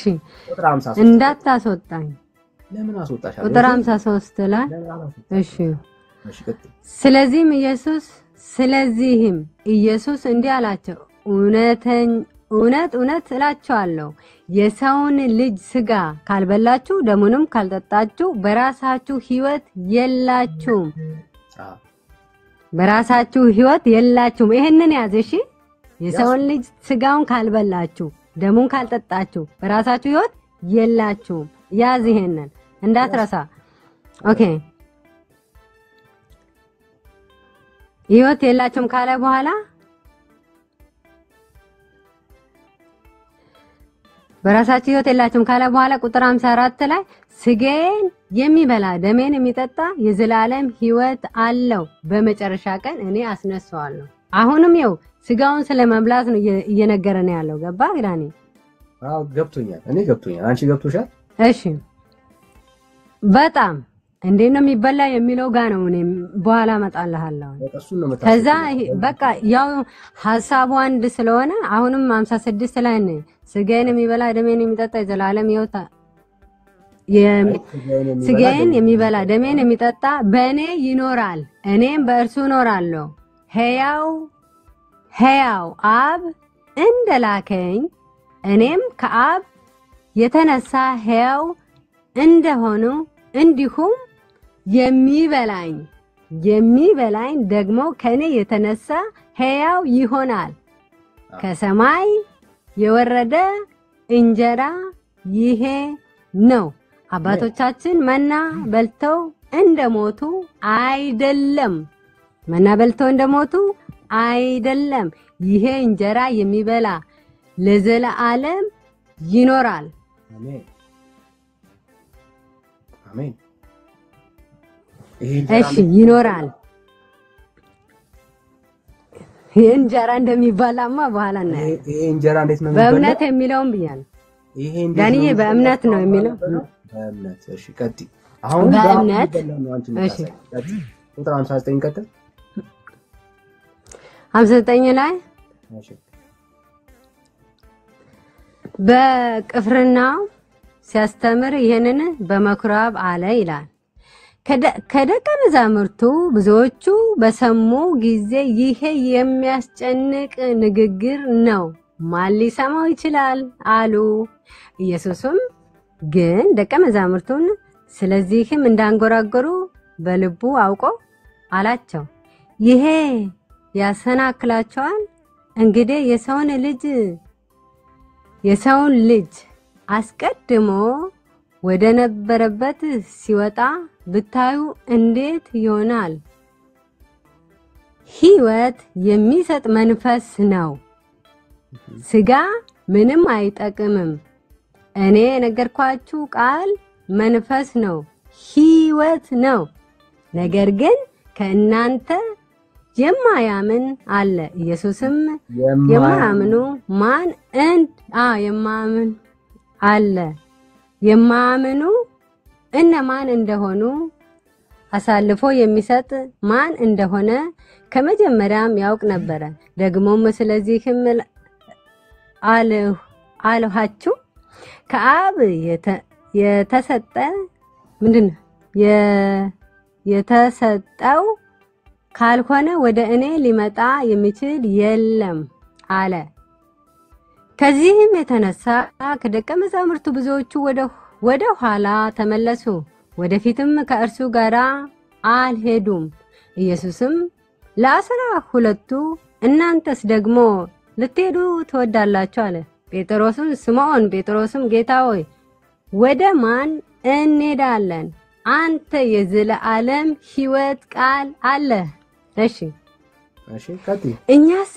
S1: እንዳታስወጣኝ
S2: ለምን አስወጣሽ
S1: ቁጥር 53 ላይ እሺ ስለዚህም ኢየሱስ እንዲህ አላቸው እውነት እላችኋለሁ የሰውን ልጅ ስጋ ካልበላችሁ ደሙንም ካልጠጣችሁ በራሳችሁ ህይወት የላችሁም ይሄንን ያዝ እሺ የሰውን ልጅ ስጋውን ካልበላችሁ ደሙን ካልጠጣችሁ በራሳችሁ ህይወት የላችሁም ያዝ ይሄንን እንዳትረሳ ኦኬ ህይወት የላችሁም ካለ በኋላ በራሳችሁ ህይወት የላችሁም ካለ በኋላ ቁጥር 54 ላይ ስጋዬን የሚበላ ደሜን የሚጠጣ የዘላለም ህይወት አለው በመጨረሻ ቀን እኔ አስነሳዋለሁ አሁንም ይው ስጋውን ስለመብላት ነው እየነገረን ያለው ገባ ግራኒ
S2: ገብቶኛል እኔ ገብቶኛል አንቺ ገብቶሻል
S1: እሺ በጣም እንዴት ነው የሚበላ የሚለው ጋር ነው እኔ በኋላ መጣልሃለሁ ከዛ በቃ ያው ሐሳቡ አንድ ስለሆነ አሁንም 56 ላይ ነው ስጋዬን የሚበላ ደሜን የሚጠጣ የዘላለም ህይወት ስጋዬን የሚበላ ደሜን የሚጠጣ በእኔ ይኖራል እኔም በእርሱ እኖራለሁ ሕያው አብ እንደላከኝ እኔም ከአብ የተነሳ ሕያው እንደሆኑ እንዲሁም የሚበላኝ ደግሞ ከኔ የተነሳ ሕያው ይሆናል ከሰማይ የወረደ እንጀራ ይሄ ነው አባቶቻችን መና በልተው እንደሞቱ አይደለም ይሄ እንጀራ የሚበላ ለዘላለም ይኖራል
S2: አሜን
S1: እሺ ይኖራል ይሄ እንጀራ እንደሚባላማ በኋላ ነው
S2: ይሄ እንጀራ እንዴት ነው
S1: በእምነት የሚለውም ብያለሁ ይሄ ዳንዬ በእምነት ነው የሚለው
S2: በእምነት እሺ ቀጥ አሁን
S1: በእምነት እሺ
S2: ቁጥር 59 ቀጥል
S1: 59 ላይ
S2: እሺ
S1: በቅፍርናው ሲያስተምር ይሄንን በመኩራብ አለ ይላል ከደቀ መዛሙርቱ ብዙዎቹ በሰሙ ጊዜ ይሄ የሚያስጨንቅ ንግግር ነው ማን ሊሰማው ይችላል አሉ ኢየሱስም ግን ደቀ መዛሙርቱን ስለዚህም እንዳንጎራጎሩ በልቡ አውቆ አላቸው ይሄ ያሰናክላቸዋል እንግዲህ የሰውን ልጅ አስቀድሞ ወደ ነበረበት ሲወጣ ብታዩ እንዴት ይሆናል ሕይወት የሚሰጥ መንፈስ ነው ስጋ ምንም አይጠቅምም እኔ ነገርኳችሁ ቃል መንፈስ ነው ሕይወት ነው ነገር ግን ከእናንተ የማያምን አለ። ኢየሱስም የማያምኑ ማን የማያምን አለ። የማያምኑ እነማን እንደሆኑ አሳልፎ የሚሰጥ ማን እንደሆነ ከመጀመሪያም ያውቅ ነበር። ደግሞም ስለዚህም አልኋችሁ ከአብ የተሰጠ ምንድነው የተሰጠው ካልሆነ ወደ እኔ ሊመጣ የሚችል የለም አለ። ከዚህም የተነሳ ከደቀ መዛሙርቱ ብዙዎቹ ወደ ኋላ ተመለሱ፣ ወደፊትም ከእርሱ ጋር አልሄዱም። ኢየሱስም ለ12 እናንተስ ደግሞ ልትሄዱ ትወዳላችሁ አለ። ስምዖን ጴጥሮስም ጌታ ሆይ ወደ ማን እንሄዳለን? አንተ የዘላለም ሕይወት ቃል አለ። እሺ እኛስ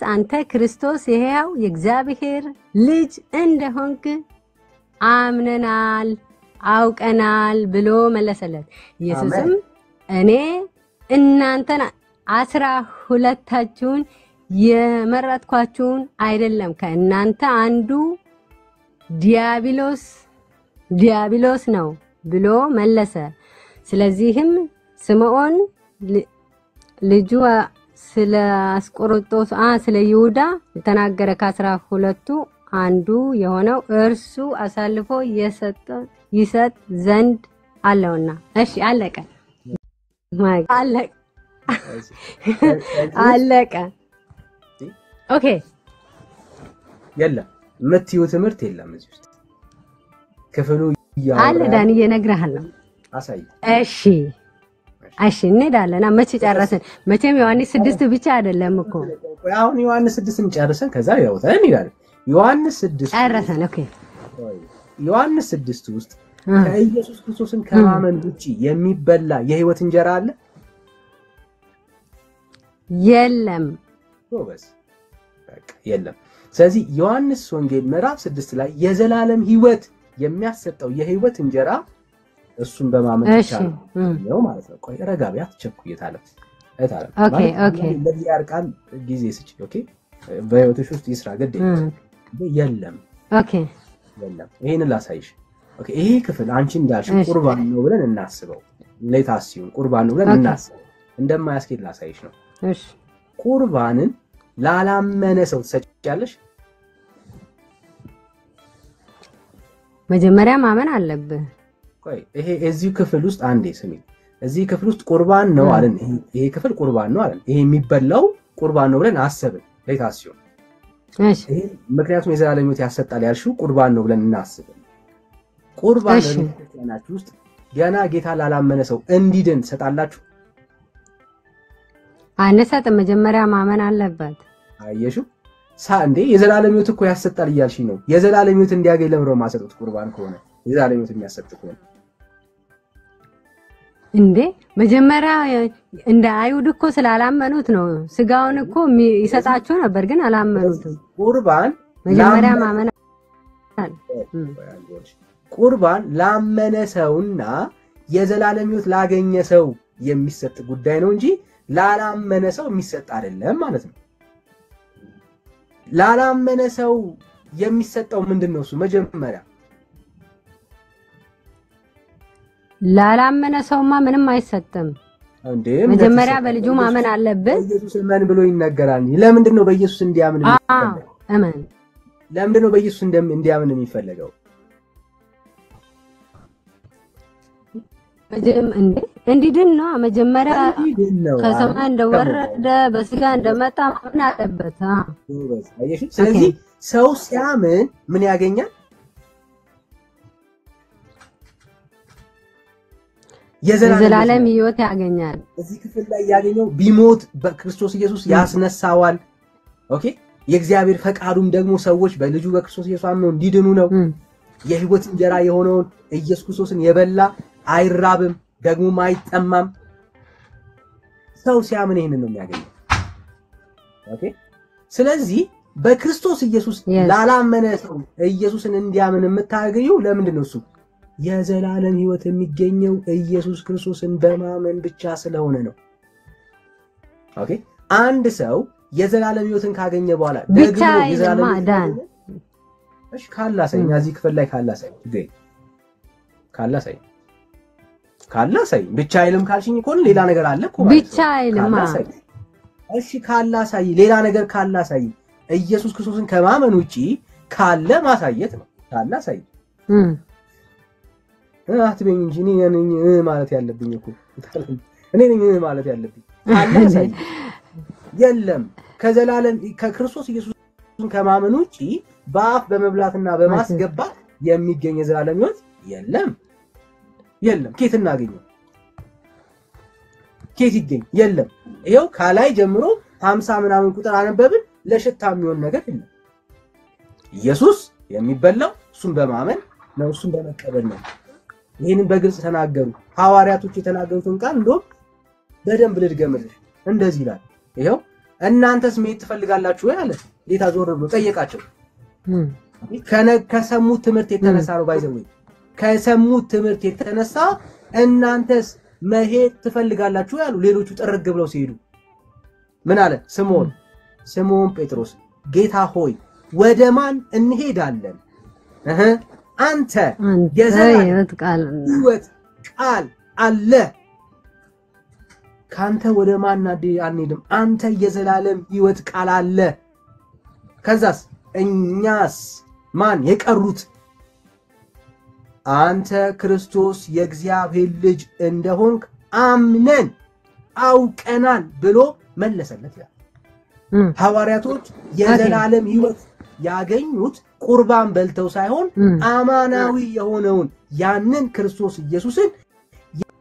S1: አንተ ክርስቶስ የሕያው የእግዚአብሔር ልጅ እንደሆንክ አምነናል አውቀናል ብሎ መለሰለት። ኢየሱስም እኔ እናንተን 12ታችሁን የመረጥኳችሁን አይደለም፣ ከእናንተ አንዱ ዲያብሎስ ነው ብሎ መለሰ። ስለዚህም ስምዖን ልጁ ስለ አስቆሮጦስ ስለ ይሁዳ ተናገረ። ከ12ቱ አንዱ የሆነው እርሱ አሳልፎ ይሰጥ ዘንድ አለውና። እሺ አለቀ አለቀ። ኦኬ
S2: የለም የምትይው ትምህርት የለም እዚህ ውስጥ ክፍሉ
S1: አለ። ዳንዬ እነግርሃለሁ።
S2: አሳይ።
S1: እሺ እንሄዳለን። መቼ ጨረስን? መቼም ዮሐንስ 6 ብቻ አይደለም እኮ
S2: አሁን ዮሐንስ 6ን ጨርሰን ከዛ ያውታል እንላለን። ዮሐንስ 6
S1: ጨረሰን። ኦኬ
S2: ዮሐንስ 6 ውስጥ ከኢየሱስ ክርስቶስን ከማመን ውጪ የሚበላ የህይወት እንጀራ አለ?
S1: የለም።
S2: ጎበዝ በቃ የለም። ስለዚህ ዮሐንስ ወንጌል ምዕራፍ 6 ላይ የዘላለም ህይወት የሚያሰጠው የህይወት እንጀራ እሱን በማመን ብቻ ነው ማለት ነው። ቆይ ረጋ ቢያት ቸኩየታለ
S1: ኦኬ
S2: ለዚህ ያርቃል ጊዜ ስጪ። ኦኬ በህይወትሽ ውስጥ ይስራ ግድ የለም።
S1: ኦኬ
S2: የለም። ይሄንን ላሳይሽ። ኦኬ ይሄ ክፍል አንቺ እንዳልሽ ቁርባን ነው ብለን እናስበው። ለታሲውን ቁርባን ነው ብለን እናስበው። እንደማያስኬድ ላሳይሽ ነው።
S1: እሺ
S2: ቁርባንን ላላመነ ሰው ትሰጫለሽ?
S1: መጀመሪያ ማመን አለብህ።
S2: ቆይ ይሄ እዚህ ክፍል ውስጥ አንዴ ስሚ። እዚህ ክፍል ውስጥ ቁርባን ነው አለን። ይሄ ክፍል ቁርባን ነው አለን። ይሄ የሚበላው ቁርባን ነው ብለን አሰብን። ለታሲውን
S1: እሺ
S2: ይሄ ምክንያቱም የዘላለም ሕይወት ያሰጣል ያልሽው ቁርባን ነው ብለን እናስብን። ቁርባን በክርስቲያናችሁ ውስጥ ገና ጌታ ላላመነ ሰው እንዲድን ሰጣላችሁ?
S1: አንሰጥ። መጀመሪያ ማመን አለበት።
S2: አየሽው እንዴ የዘላለም ሕይወት እኮ ያሰጣል እያልሽ ነው። የዘላለም ሕይወት እንዲያገኝ ለምሮ ማሰጡት ቁርባን ከሆነ የዘላለም ሕይወት የሚያሰጥ ከሆነ
S1: እንዴ መጀመሪያ እንደ አይሁድ እኮ ስላላመኑት ነው። ስጋውን እኮ ይሰጣቸው ነበር ግን አላመኑትም።
S2: ቁርባን
S1: መጀመሪያ ማመን
S2: ቁርባን ላመነ ሰውና የዘላለም ሕይወት ላገኘ ሰው የሚሰጥ ጉዳይ ነው እንጂ ላላመነ ሰው የሚሰጥ አይደለም ማለት ነው። ላላመነ ሰው የሚሰጠው ምንድነው? እሱ መጀመሪያ
S1: ላላመነ ሰውማ ምንም አይሰጥም።
S2: እንዴ
S1: መጀመሪያ በልጁ ማመን አለበት።
S2: ኢየሱስ ማን ብሎ ይናገራል? ለምንድነው በኢየሱስ እንዲያምን የሚፈልገው?
S1: አሜን።
S2: ለምንድነው በኢየሱስ እንዲያምን የሚፈልገው?
S1: እንዲድን ነው። መጀመሪያ ከሰማይ እንደወረደ በስጋ እንደመጣ ማመን አለበት።
S2: ስለዚህ ሰው ሲያምን ምን ያገኛል?
S1: የዘላለም ሕይወት ያገኛል።
S2: እዚህ ክፍል ላይ ያገኘው ቢሞት በክርስቶስ ኢየሱስ ያስነሳዋል። ኦኬ የእግዚአብሔር ፈቃዱም ደግሞ ሰዎች በልጁ በክርስቶስ ኢየሱስ አምነው እንዲድኑ ነው። የሕይወት እንጀራ የሆነውን ኢየሱስ ክርስቶስን የበላ አይራብም ደግሞም አይጠማም። ሰው ሲያምን ይሄንን ነው የሚያገኘው። ኦኬ ስለዚህ በክርስቶስ ኢየሱስ ላላመነ ሰው ኢየሱስን እንዲያምን የምታገኘው ለምንድን ነው? እሱ የዘላለም ሕይወት የሚገኘው ኢየሱስ ክርስቶስን በማመን ብቻ ስለሆነ ነው። ኦኬ አንድ ሰው የዘላለም ህይወትን ካገኘ በኋላ
S1: ብቻ የዘላለም ማዳን
S2: እሺ ካላሳይኝ እዚህ ክፍል ላይ ካላሳይኝ ግን ካላሳይኝ ብቻ አይልም ካልሽኝ እኮ ሌላ ነገር አለ እኮ
S1: ብቻ አይልም
S2: እሺ ካላሳይ ሌላ ነገር ካላሳይ ኢየሱስ ክርስቶስን ከማመን ውጪ ካለ ማሳየት ነው ካላሳይ አትበኝ እንጂ እኔ ነኝ ማለት ያለብኝ እኮ እኔ ነኝ ማለት ያለብኝ ካላሳይ የለም ከዘላለም ከክርስቶስ ኢየሱስን ከማመን ውጪ በአፍ በመብላትና በማስገባት የሚገኝ የዘላለም ህይወት የለም ኬት እናገኘው ኬት ይገኝ የለም ይሄው ካላይ ጀምሮ 50 ምናምን ቁጥር አነበብን ለሽታ የሚሆን ነገር የለም ኢየሱስ የሚበላው እሱን በማመን ነው እሱን በመቀበል ነው ይሄንን በግልጽ ተናገሩ ሐዋርያቶች የተናገሩትን ቃል እንደው በደንብ ልድገምልሽ እንደዚህ ይላል ይሄው እናንተስ ምን ትፈልጋላችሁ ያለ ጌታ ዞር ብሎ ጠየቃቸው ከሰሙት ትምህርት የተነሳ ነው ባይዘው ከሰሙት ትምህርት የተነሳ እናንተስ መሄድ ትፈልጋላችሁ ያሉ ሌሎቹ ጥርግ ብለው ሲሄዱ ምን አለ ስምዖን ጴጥሮስ ጌታ ሆይ ወደ ማን እንሄዳለን አንተ የዘላለም ቃል አለ ካንተ ወደ ማን አንሄድም አንተ የዘላለም ህይወት ቃል አለ ከዛስ እኛስ ማን የቀሩት አንተ ክርስቶስ የእግዚአብሔር ልጅ እንደሆንክ አምነን አውቀናል ብሎ መለሰለት ይላል ሐዋርያቶች የዘላለም ህይወት ያገኙት ቁርባን በልተው ሳይሆን አማናዊ የሆነውን ያንን ክርስቶስ ኢየሱስን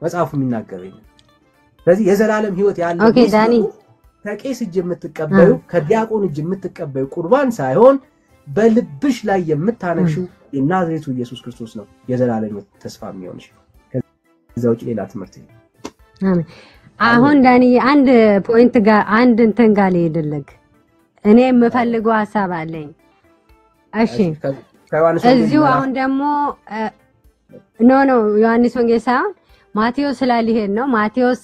S2: መጽሐፉ የሚናገረው ስለዚህ የዘላለም ህይወት ያለው
S1: ኦኬ ዳኒ
S2: ከቄስ እጅ የምትቀበዩ ከዲያቆን እጅ የምትቀበዩ ቁርባን ሳይሆን በልብሽ ላይ የምታነሽው የናዝሬቱ ኢየሱስ ክርስቶስ ነው የዘላለም ህይወት ተስፋ የሚሆንሽ ከዛው ሌላ ትምህርት ነው
S1: አሜን አሁን ዳኒ አንድ ፖይንት ጋር አንድ እንትን ጋር ልሄድልክ እኔ የምፈልገው ሐሳብ አለኝ እሺ እዚሁ አሁን ደግሞ ኖ ዮሐንስ ወንጌል ሳይሆን ማቴዎስ ላይ ሊሄድ ነው ማቴዎስ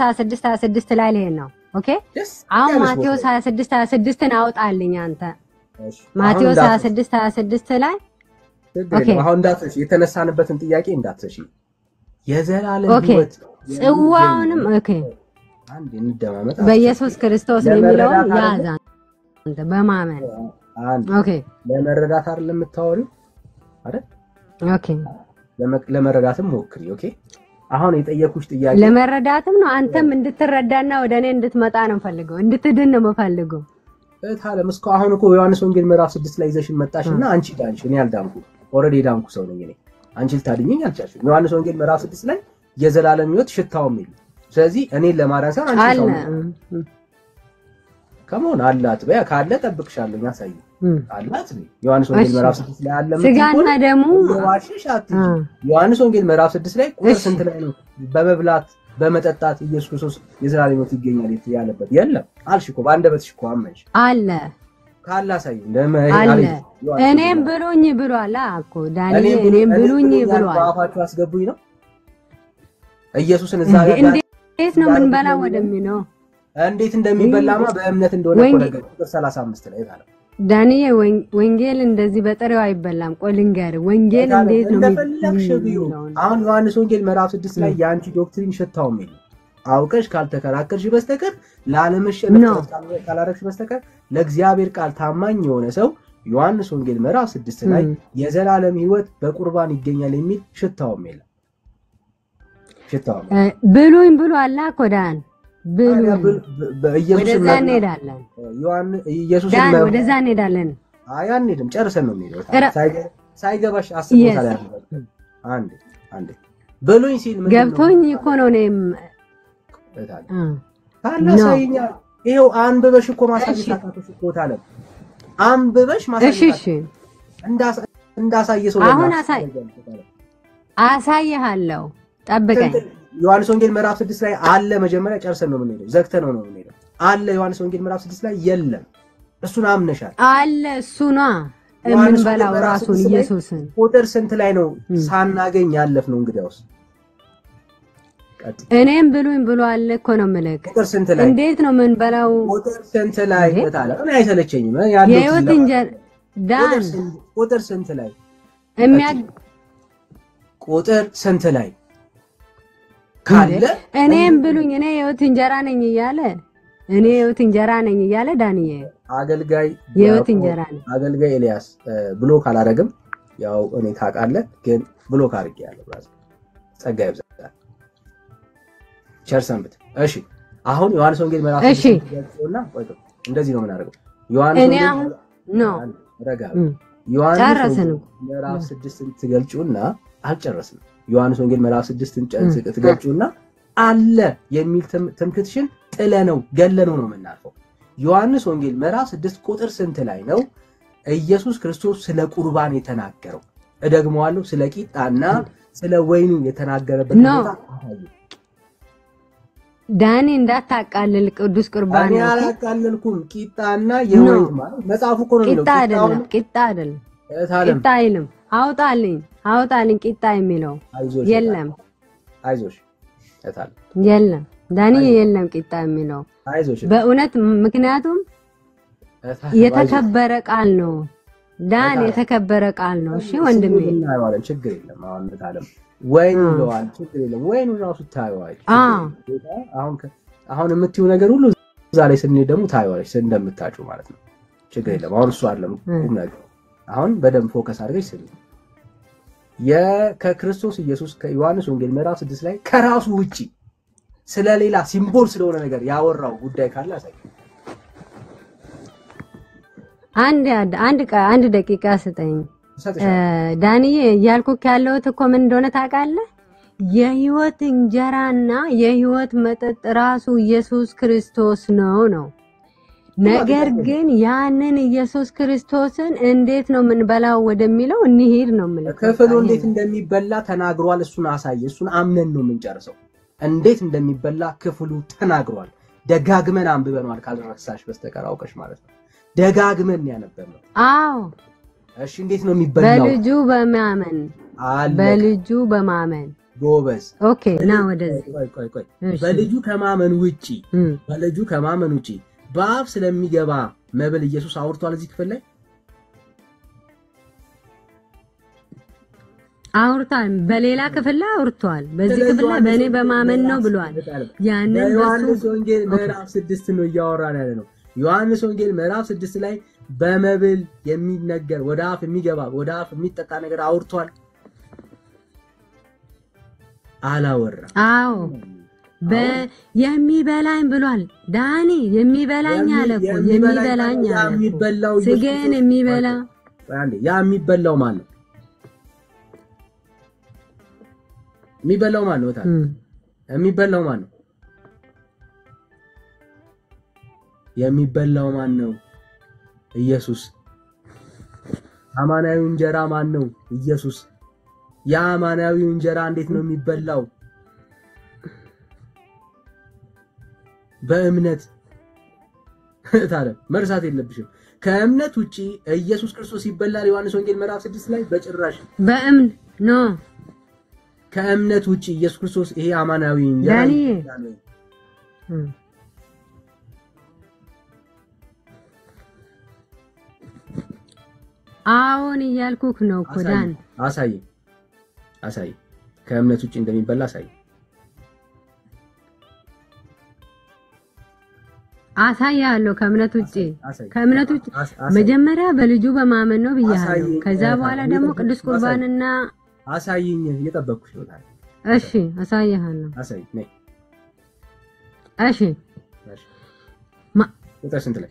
S1: 26 ላይ ሊሄድ ነው ኦኬ አሁን ማቴዎስ 26 አውጣልኝ አንተ ማቴዎስ 26 ላይ
S2: ኦኬ አሁን እንዳትረሺ የተነሳንበትን ጥያቄ እንዳትረሺ የዘላለም ህይወት ጽዋውንም
S1: ኦኬ
S2: አንድ እንደማመጣ
S1: በኢየሱስ ክርስቶስ የሚለው ያዛ አንተ በማመን ኦኬ
S2: ለመረዳት አይደለም የምታወሪው አይደል ኦኬ ለመረዳትም ሞክሪ ኦኬ አሁን የጠየቁሽ ጥያቄ
S1: ለመረዳትም ነው አንተም እንድትረዳና ወደኔ እንድትመጣ ነው ፈልገው እንድትድን ነው ፈልገው
S2: ታለም እስከ አሁን እኮ ዮሐንስ ወንጌል ምዕራፍ 6 ላይ ይዘሽን መጣሽና አንቺ ዳንሽ እኔ አልዳንኩ ኦሬዲ ዳንኩ ሰው ነኝ እኔ አንቺ ልታድኝኝ አልቻልሽም ዮሐንስ ወንጌል ምዕራፍ 6 ላይ የዘላለም ህይወት ሽታው የሚል ስለዚህ እኔ ለማዳን ሳይሆን አንቺ ሰው ከመሆን አላት በያ ካለ ጠብቅሻለሁ ያሳይ አላት ዮሐንስ ወንጌል ምዕራፍ 6 ላይ አለ
S1: ስጋና ደሙ
S2: ዋሽሻት ዮሐንስ ወንጌል ምዕራፍ 6 ላይ ቁጥር ስንት ላይ ነው በመብላት በመጠጣት ኢየሱስ ክርስቶስ የዘላለም ህይወት ይገኛል ያለበት የለም አልሽኮ ባንደበትሽ እኮ አመንሽ
S1: አለ
S2: ካላሳይ
S1: አለ እኔም ብሉኝ ብሏል እኮ ዳኒ እኔም ብሉኝ ብሏል
S2: ባፋችሁ አስገቡኝ ነው ኢየሱስን እዛ ጋር
S1: እንዴት ነው ምን በላ ወደሚነው
S2: እንዴት እንደሚበላማ በእምነት እንደሆነ ነገር ቁጥር 35 ላይ ታለ
S1: ዳኒ ወንጌል እንደዚህ በጥሬው አይበላም ቆልንገር ወንጌል እንዴት ነው
S2: አሁን ዮሐንስ ወንጌል ምዕራፍ 6 ላይ ያንቺ ዶክትሪን ሽታው ምን አውቀሽ ካልተከራከርሽ በስተቀር ላለመሸነፍ ካላረክሽ በስተቀር ለእግዚአብሔር ቃል ታማኝ የሆነ ሰው ዮሐንስ ወንጌል ምዕራፍ 6 ላይ የዘላለም ህይወት በቁርባን ይገኛል የሚል ሽታው ምን ሽታው
S1: ብሉኝ ብሏል አቆዳን ብሉ ወደዛ እንሄዳለን
S2: ኢየሱስ
S1: ወደዛ እንሄዳለን
S2: አንሄድም ጨርሰን ነው የሚሄደው ሳይገባሽ አስቦታል አንዴ ብሉኝ ሲል ምን
S1: ገብቶኝ እኮ ነው እኔም
S2: ታላሳይኛ ይሄው አንብበሽ እኮ ማሳየት አቃተሽ እኮ ታለ አንብበሽ ማሳየት
S1: እሺ
S2: እንዳሳየ ሰው
S1: አሁን አሳይሃለሁ ጠብቀኝ
S2: ዮሐንስ ወንጌል ምዕራፍ 6 ላይ አለ መጀመሪያ ጨርሰን ነው የምንሄደው ዘግተን ነው የምንሄደው አለ ዮሐንስ ወንጌል ምዕራፍ 6 ላይ የለም እሱን አምነሻል
S1: አለ እሱና ምን በላው ራሱን ኢየሱስን
S2: ቁጥር ስንት ላይ ነው ሳናገኝ ያለፍ ነው እንግዲያውስ
S1: እኔም ብሉኝ ብሏል እኮ ነው የምልህ።
S2: ቁጥር ስንት ላይ
S1: እንዴት ነው ምን በላው?
S2: ቁጥር ስንት ላይ ታለ? እኔ አይሰለቸኝም ያለው
S1: የህይወት እንጀራ ዳን
S2: ቁጥር ስንት ላይ ቁጥር ስንት ላይ ካለ
S1: እኔም ብሉኝ እኔ የህይወት እንጀራ ነኝ እያለ እኔ የህይወት እንጀራ ነኝ እያለ ዳንዬ
S2: አገልጋይ
S1: የህይወት እንጀራ ነኝ
S2: አገልጋይ ኤልያስ ብሎክ አላደረግም። ያው እኔ ታውቃለህ፣ ግን ብሎክ አድርጌያለሁ። ብራዘር ጸጋ ይብዛል። ቸር ሰንብት። እሺ አሁን ዮሐንስ ወንጌል ምዕራፍ 6 ገልጾና እንደዚህ ነው የምናደርገው። ዮሐንስ
S1: እኔ አሁን ነው
S2: ረጋ ዮሐንስ ምዕራፍ 6ን ትገልጹና አልጨረስንም። ዮሐንስ ወንጌል ምዕራፍ 6ን ትገልጹና አለ የሚል ትምክትሽን ጥለነው ገለነው ነው የምናልፈው። ዮሐንስ ወንጌል ምዕራፍ 6 ቁጥር ስንት ላይ ነው ኢየሱስ ክርስቶስ ስለ ቁርባን የተናገረው? እደግመዋለሁ፣ ስለ ቂጣና ስለ ወይኑ የተናገረበት ቦታ አታዩ።
S1: ዳኒ እንዳታቃልል ቅዱስ ቁርባን
S2: እኔ አላቃልልኩም። ቂጣና የወይን ማለት መጽሐፉ እኮ ነው የሚለው።
S1: ቂጣ አይደለም ቂጣ አይልም። አውጣልኝ ቂጣ የሚለው የለም።
S2: አይዞሽ እታል
S1: የለም ዳኒ የለም ቂጣ የሚለው
S2: አይዞሽ
S1: በእውነት ምክንያቱም የተከበረ ቃል ነው ዳን፣ የተከበረ ቃል ነው። እሺ ወንድሜ
S2: እናየዋለን፣ ችግር የለም። አሁን እታለም ወይን ይለዋል፣ ችግር የለም። ወይኑ ራሱ ታየዋለች። አሁን የምትይው ነገር ሁሉ እዛ ላይ ስንሄድ ደግሞ ታየዋለች እንደምታጩ ማለት ነው። ችግር የለም። አሁን እሱ አይደለም ቁም ነገር። አሁን በደንብ ፎከስ አድርገሽ ስሚ። ከክርስቶስ ኢየሱስ ከዮሐንስ ወንጌል ምዕራፍ 6 ላይ ከራሱ ውጪ ስለሌላ ሲምቦል ስለሆነ ነገር ያወራው ጉዳይ ካለ አሳይ።
S1: አንድ ደቂቃ ስጠኝ ዳንዬ። እያልኩህ ያለሁት እኮ ምን እንደሆነ ታውቃለህ? የህይወት እንጀራና የህይወት መጠጥ ራሱ ኢየሱስ ክርስቶስ ነው። ነገር ግን ያንን ኢየሱስ ክርስቶስን እንዴት ነው የምንበላው ወደሚለው እንሂድ ነው የምልህ።
S2: ክፍሉ እንዴት እንደሚበላ ተናግሯል። እሱን አሳየ። እሱን አምነን ነው የምንጨርሰው። እንዴት እንደሚበላ ክፍሉ ተናግሯል። ደጋግመን አንብበናል ካልረሳሽ በስተቀር አውቀሽ ማለት ነው። ደጋግመን ያነበብነው።
S1: አዎ
S2: እሺ እንዴት ነው የሚበላው?
S1: በልጁ በማመን
S2: ጎበዝ።
S1: ኦኬ ና ወደዚህ
S2: ቆይ በልጁ ከማመን ውጪ በአፍ ስለሚገባ መብል ኢየሱስ አውርቷል። እዚህ ክፍል ላይ
S1: አውርቷል። በሌላ ክፍል ላይ አውርቷል። በዚህ ክፍል ላይ በእኔ በማመን ነው ብሏል። ያንን
S2: ዮሐንስ ወንጌል ምዕራፍ 6 ነው እያወራን ያለ ነው። ዮሐንስ ወንጌል ምዕራፍ 6 ላይ በመብል የሚነገር ወደ አፍ የሚገባ ወደ አፍ የሚጠጣ ነገር አውርቷል አላወራ?
S1: አዎ የሚበላኝ ብሏል። ዳኒ የሚበላኝ አለ እኮ የሚበላኝ አለ። ስጋዬን የሚበላ
S2: ያ የሚበላው ማን ነው? የሚበላው ማን ነው? የሚበላው ማን ነው? የሚበላው ማን ነው? ኢየሱስ። አማናዊው እንጀራ ማን ነው? ኢየሱስ። ያ አማናዊው እንጀራ እንዴት ነው የሚበላው? በእምነት። ታዲያ መርሳት የለብሽም። ከእምነት ውጪ ኢየሱስ ክርስቶስ ይበላል። ዮሐንስ ወንጌል ምዕራፍ 6 ላይ በጭራሽ
S1: በእምነት ነው።
S2: ከእምነት ውጪ ኢየሱስ ክርስቶስ ይሄ አማናዊ እንጀራ
S1: አሁን እያልኩክ ነው እኮ ዳን።
S2: አሳይ ከእምነት ውጪ እንደሚበላ አሳይ።
S1: አሳያለሁ ከእምነት ውጪ መጀመሪያ በልጁ በማመን ነው ብያለሁ። ከዛ በኋላ ደግሞ ቅዱስ ቁርባንና
S2: አሳይኝ እየጠበቅኩሽ ይሆናል።
S1: እሺ አሳያለሁ።
S2: አሳይ ነይ።
S1: እሺ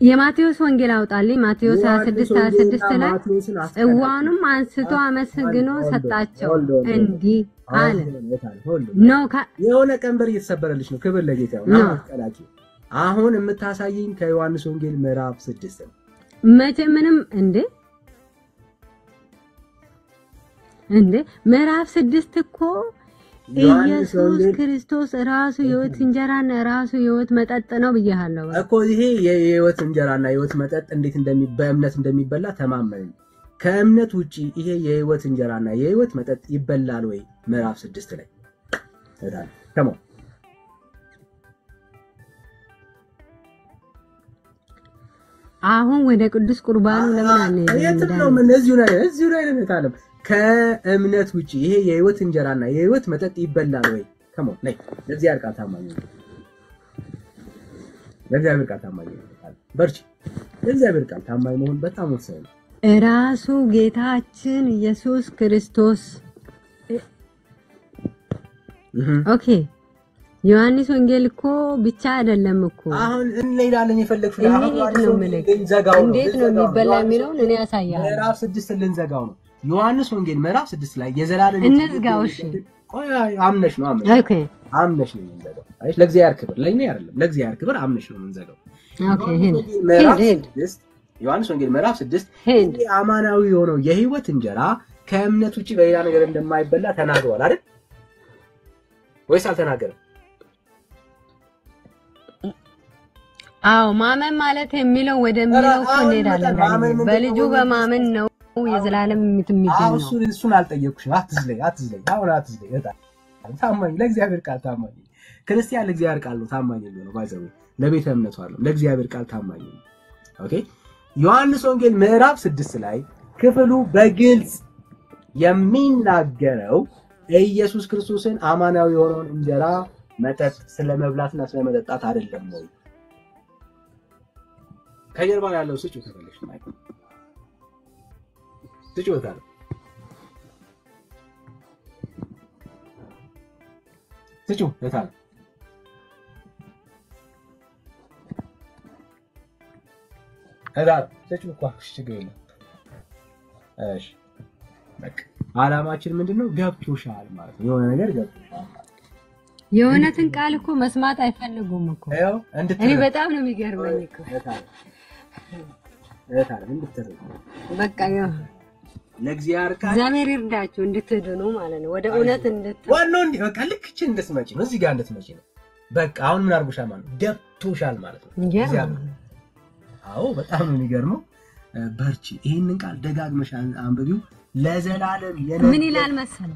S1: የማቴዎስ ወንጌል አውጣልኝ። ማቴዎስ 26:26 ላይ ጽዋኑም አንስቶ አመስግኖ ሰጣቸው እንዲህ አለ። ነው
S2: የሆነ ቀንበር እየተሰበረልሽ ነው። ክብር ለጌታ ነው። አቀላቂ አሁን የምታሳየኝ ከዮሐንስ ወንጌል ምዕራፍ 6 ነው።
S1: መቼ ምንም እንዴ ምዕራፍ 6 እኮ ኢየሱስ ክርስቶስ ራሱ የህይወት እንጀራና ራሱ የህይወት መጠጥ ነው ብያለሁ
S2: እኮ። ይሄ የህይወት እንጀራና የህይወት መጠጥ እንዴት በእምነት እንደሚበላ ተማመን። ከእምነት ውጪ ይሄ የህይወት እንጀራና የህይወት መጠጥ ይበላል ወይ? ምዕራፍ 6 ላይ ተዳለ።
S1: አሁን ወደ ቅዱስ ቁርባኑ ለምን አንሄድም?
S2: የትም ነው ምን እዚሁ ላይ ነው ታለም ከእምነት ውጪ ይሄ የህይወት እንጀራና የህይወት መጠጥ ይበላል ወይ? ከሞት ነይ ለእግዚአብሔር ቃል ታማኝ ነው። ለእግዚአብሔር ቃል ታማኝ ነው። በርቺ። ለእግዚአብሔር ቃል ታማኝ መሆን በጣም ወሳኝ ነው።
S1: ራሱ ጌታችን ኢየሱስ ክርስቶስ ኦኬ ዮሐንስ ወንጌል እኮ ብቻ አይደለም እኮ
S2: አሁን እንሄዳለን የፈለግሽው አሁን
S1: ነው ማለት እንዴት ነው የሚበላ የሚለውን እኔ ያሳያለሁ።
S2: ምዕራፍ 6 ልንዘጋው ነው። ዮሐንስ ወንጌል ምዕራፍ 6 ላይ የዘላለም
S1: እንዝጋው። እሺ
S2: ቆይ አምነሽ ነው
S1: ኦኬ
S2: አምነሽ ነው የምንዘጋው። አይሽ ለእግዚአብሔር ክብር ለእኛ አይደለም ለእግዚአብሔር ክብር አምነሽ ነው የምንዘጋው።
S1: ኦኬ ሄድ
S2: ዮሐንስ ወንጌል ምዕራፍ 6 አማናዊ የሆነው የህይወት እንጀራ ከእምነት ውጪ በሌላ ነገር እንደማይበላ ተናግሯል አይደል ወይስ አልተናገረም?
S1: አዎ ማመን ማለት የሚለው ወደሚለው እኮ እንሄዳለን። በልጁ በማመን ነው የዘላለም የሚገኘው።
S2: እሱን አልጠየቅኩሽም። አትዝለይ አሁን አትዝለይ። ታማኝ ለእግዚአብሔር ቃል ታማኝ ክርስቲያን ለእግዚአብሔር ቃል ነው ታማኝ ነው። ባይዘው ለቤተ እምነቱ አይደለም ለእግዚአብሔር ቃል ታማኝ ነው። ኦኬ ዮሐንስ ወንጌል ምዕራፍ 6 ላይ ክፍሉ በግልጽ የሚናገረው ኢየሱስ ክርስቶስን አማናዊ የሆነውን እንጀራ መጠጥ ስለመብላትና ስለመጠጣት አይደለም ነው። ከጀርባ ያለው ስጩ ተበለሽ ማለት ነው። ስጩ ታለ ስጩ ታለ አዳ ስጩ ቋሽ ችግር የለም። እሺ በቃ አላማችን ምንድነው? ገብቶሻል ማለት ነው። የሆነ ነገር ገብቶሻል።
S1: የእውነትን ቃል እኮ መስማት አይፈልጉም እኮ።
S2: አዎ
S1: እኔ በጣም ነው የሚገርመኝ እኮ
S2: ታለ እንድትረዱ
S1: በቃ
S2: ለእግዚአብሔር ቃል
S1: እግዚአብሔር ይርዳችሁ እንድትድኑ ማለት ነው። ወደ እውነት
S2: ዋናው እንዴ በቃ ልክችን እንድትመጪ ነው። እዚህ ጋር እንድትመጪ ነው። በቃ አሁን ምን አርጉሻል ማለት ነው? ገብቶሻል ማለት ነው። አዎ በጣም ነው የሚገርመው። በርቺ። ይሄንን ቃል ደጋግመሽ አንብቢው። ለዘላለም
S1: ምን ይላል መሰለ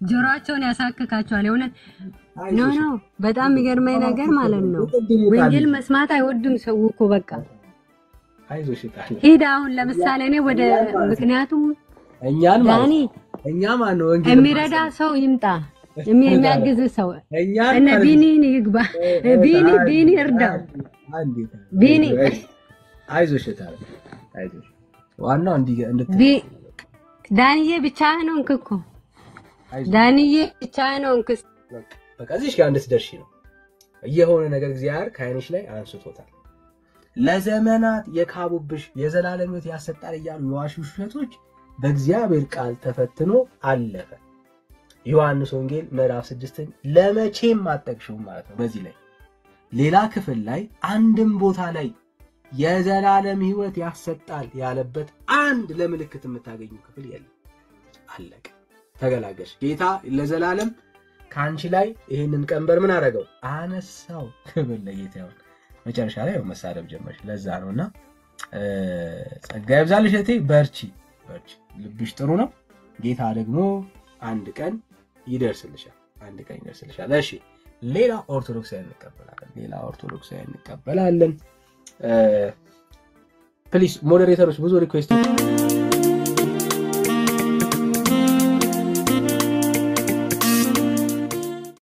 S1: ጆሮአቸውን ያሳክካቸዋል። የእውነት ኖ በጣም የሚገርመኝ ነገር ማለት ነው ወንጌል መስማት አይወድም ሰው እኮ በቃ
S2: አይዞሽ ታል
S1: ሄዳ አሁን ለምሳሌ እኔ ወደ ምክንያቱም
S2: እኛን
S1: ዳኒ
S2: እኛ ማን ነው ወንጌል
S1: የሚረዳ ሰው ይምጣ የሚያግዝ ሰው እነ ቢኒን ይግባ ቢኒ እርዳው ቢኒ
S2: አይዞሽ ታል አይዞሽ ዋናው እንደ
S1: ዳንዬ ብቻህን ሆንክ እኮ ዳንዬ ብቻህን ሆንክ።
S2: በቃ እዚህ ጋር እንድትደርሺ ነው የሆነ ነገር እግዚአብሔር ከዓይንሽ ላይ አንስቶታል። ለዘመናት የካቡብሽ የዘላለም ሕይወት ያሰጣል እያሉ የዋሹ ውሸቶች በእግዚአብሔር ቃል ተፈትኖ አለፈ። ዮሐንስ ወንጌል ምዕራፍ 6 ለመቼም አጠቅሽው ማለት ነው። በዚህ ላይ ሌላ ክፍል ላይ አንድም ቦታ ላይ የዘላለም ሕይወት ያሰጣል ያለበት አንድ ለምልክት የምታገኙ ክፍል የለም። አለቀ። ተገላገሽ። ጌታ ለዘላለም ካንቺ ላይ ይሄንን ቀንበር ምን አደረገው? አነሳው። ክብር ለጌታ ይሁን። መጨረሻ ላይ መሳደብ ጀመርሽ። ለዛ ነውና ጸጋ ይብዛልሽ እቴ። በርቺ። ልብሽ ጥሩ ነው። ጌታ ደግሞ አንድ ቀን ይደርስልሻል። እሺ ሌላ ኦርቶዶክሳዊ እንቀበላለን። ፕሊስ ሞዴሬተሮች ብዙ ሪኩዌስት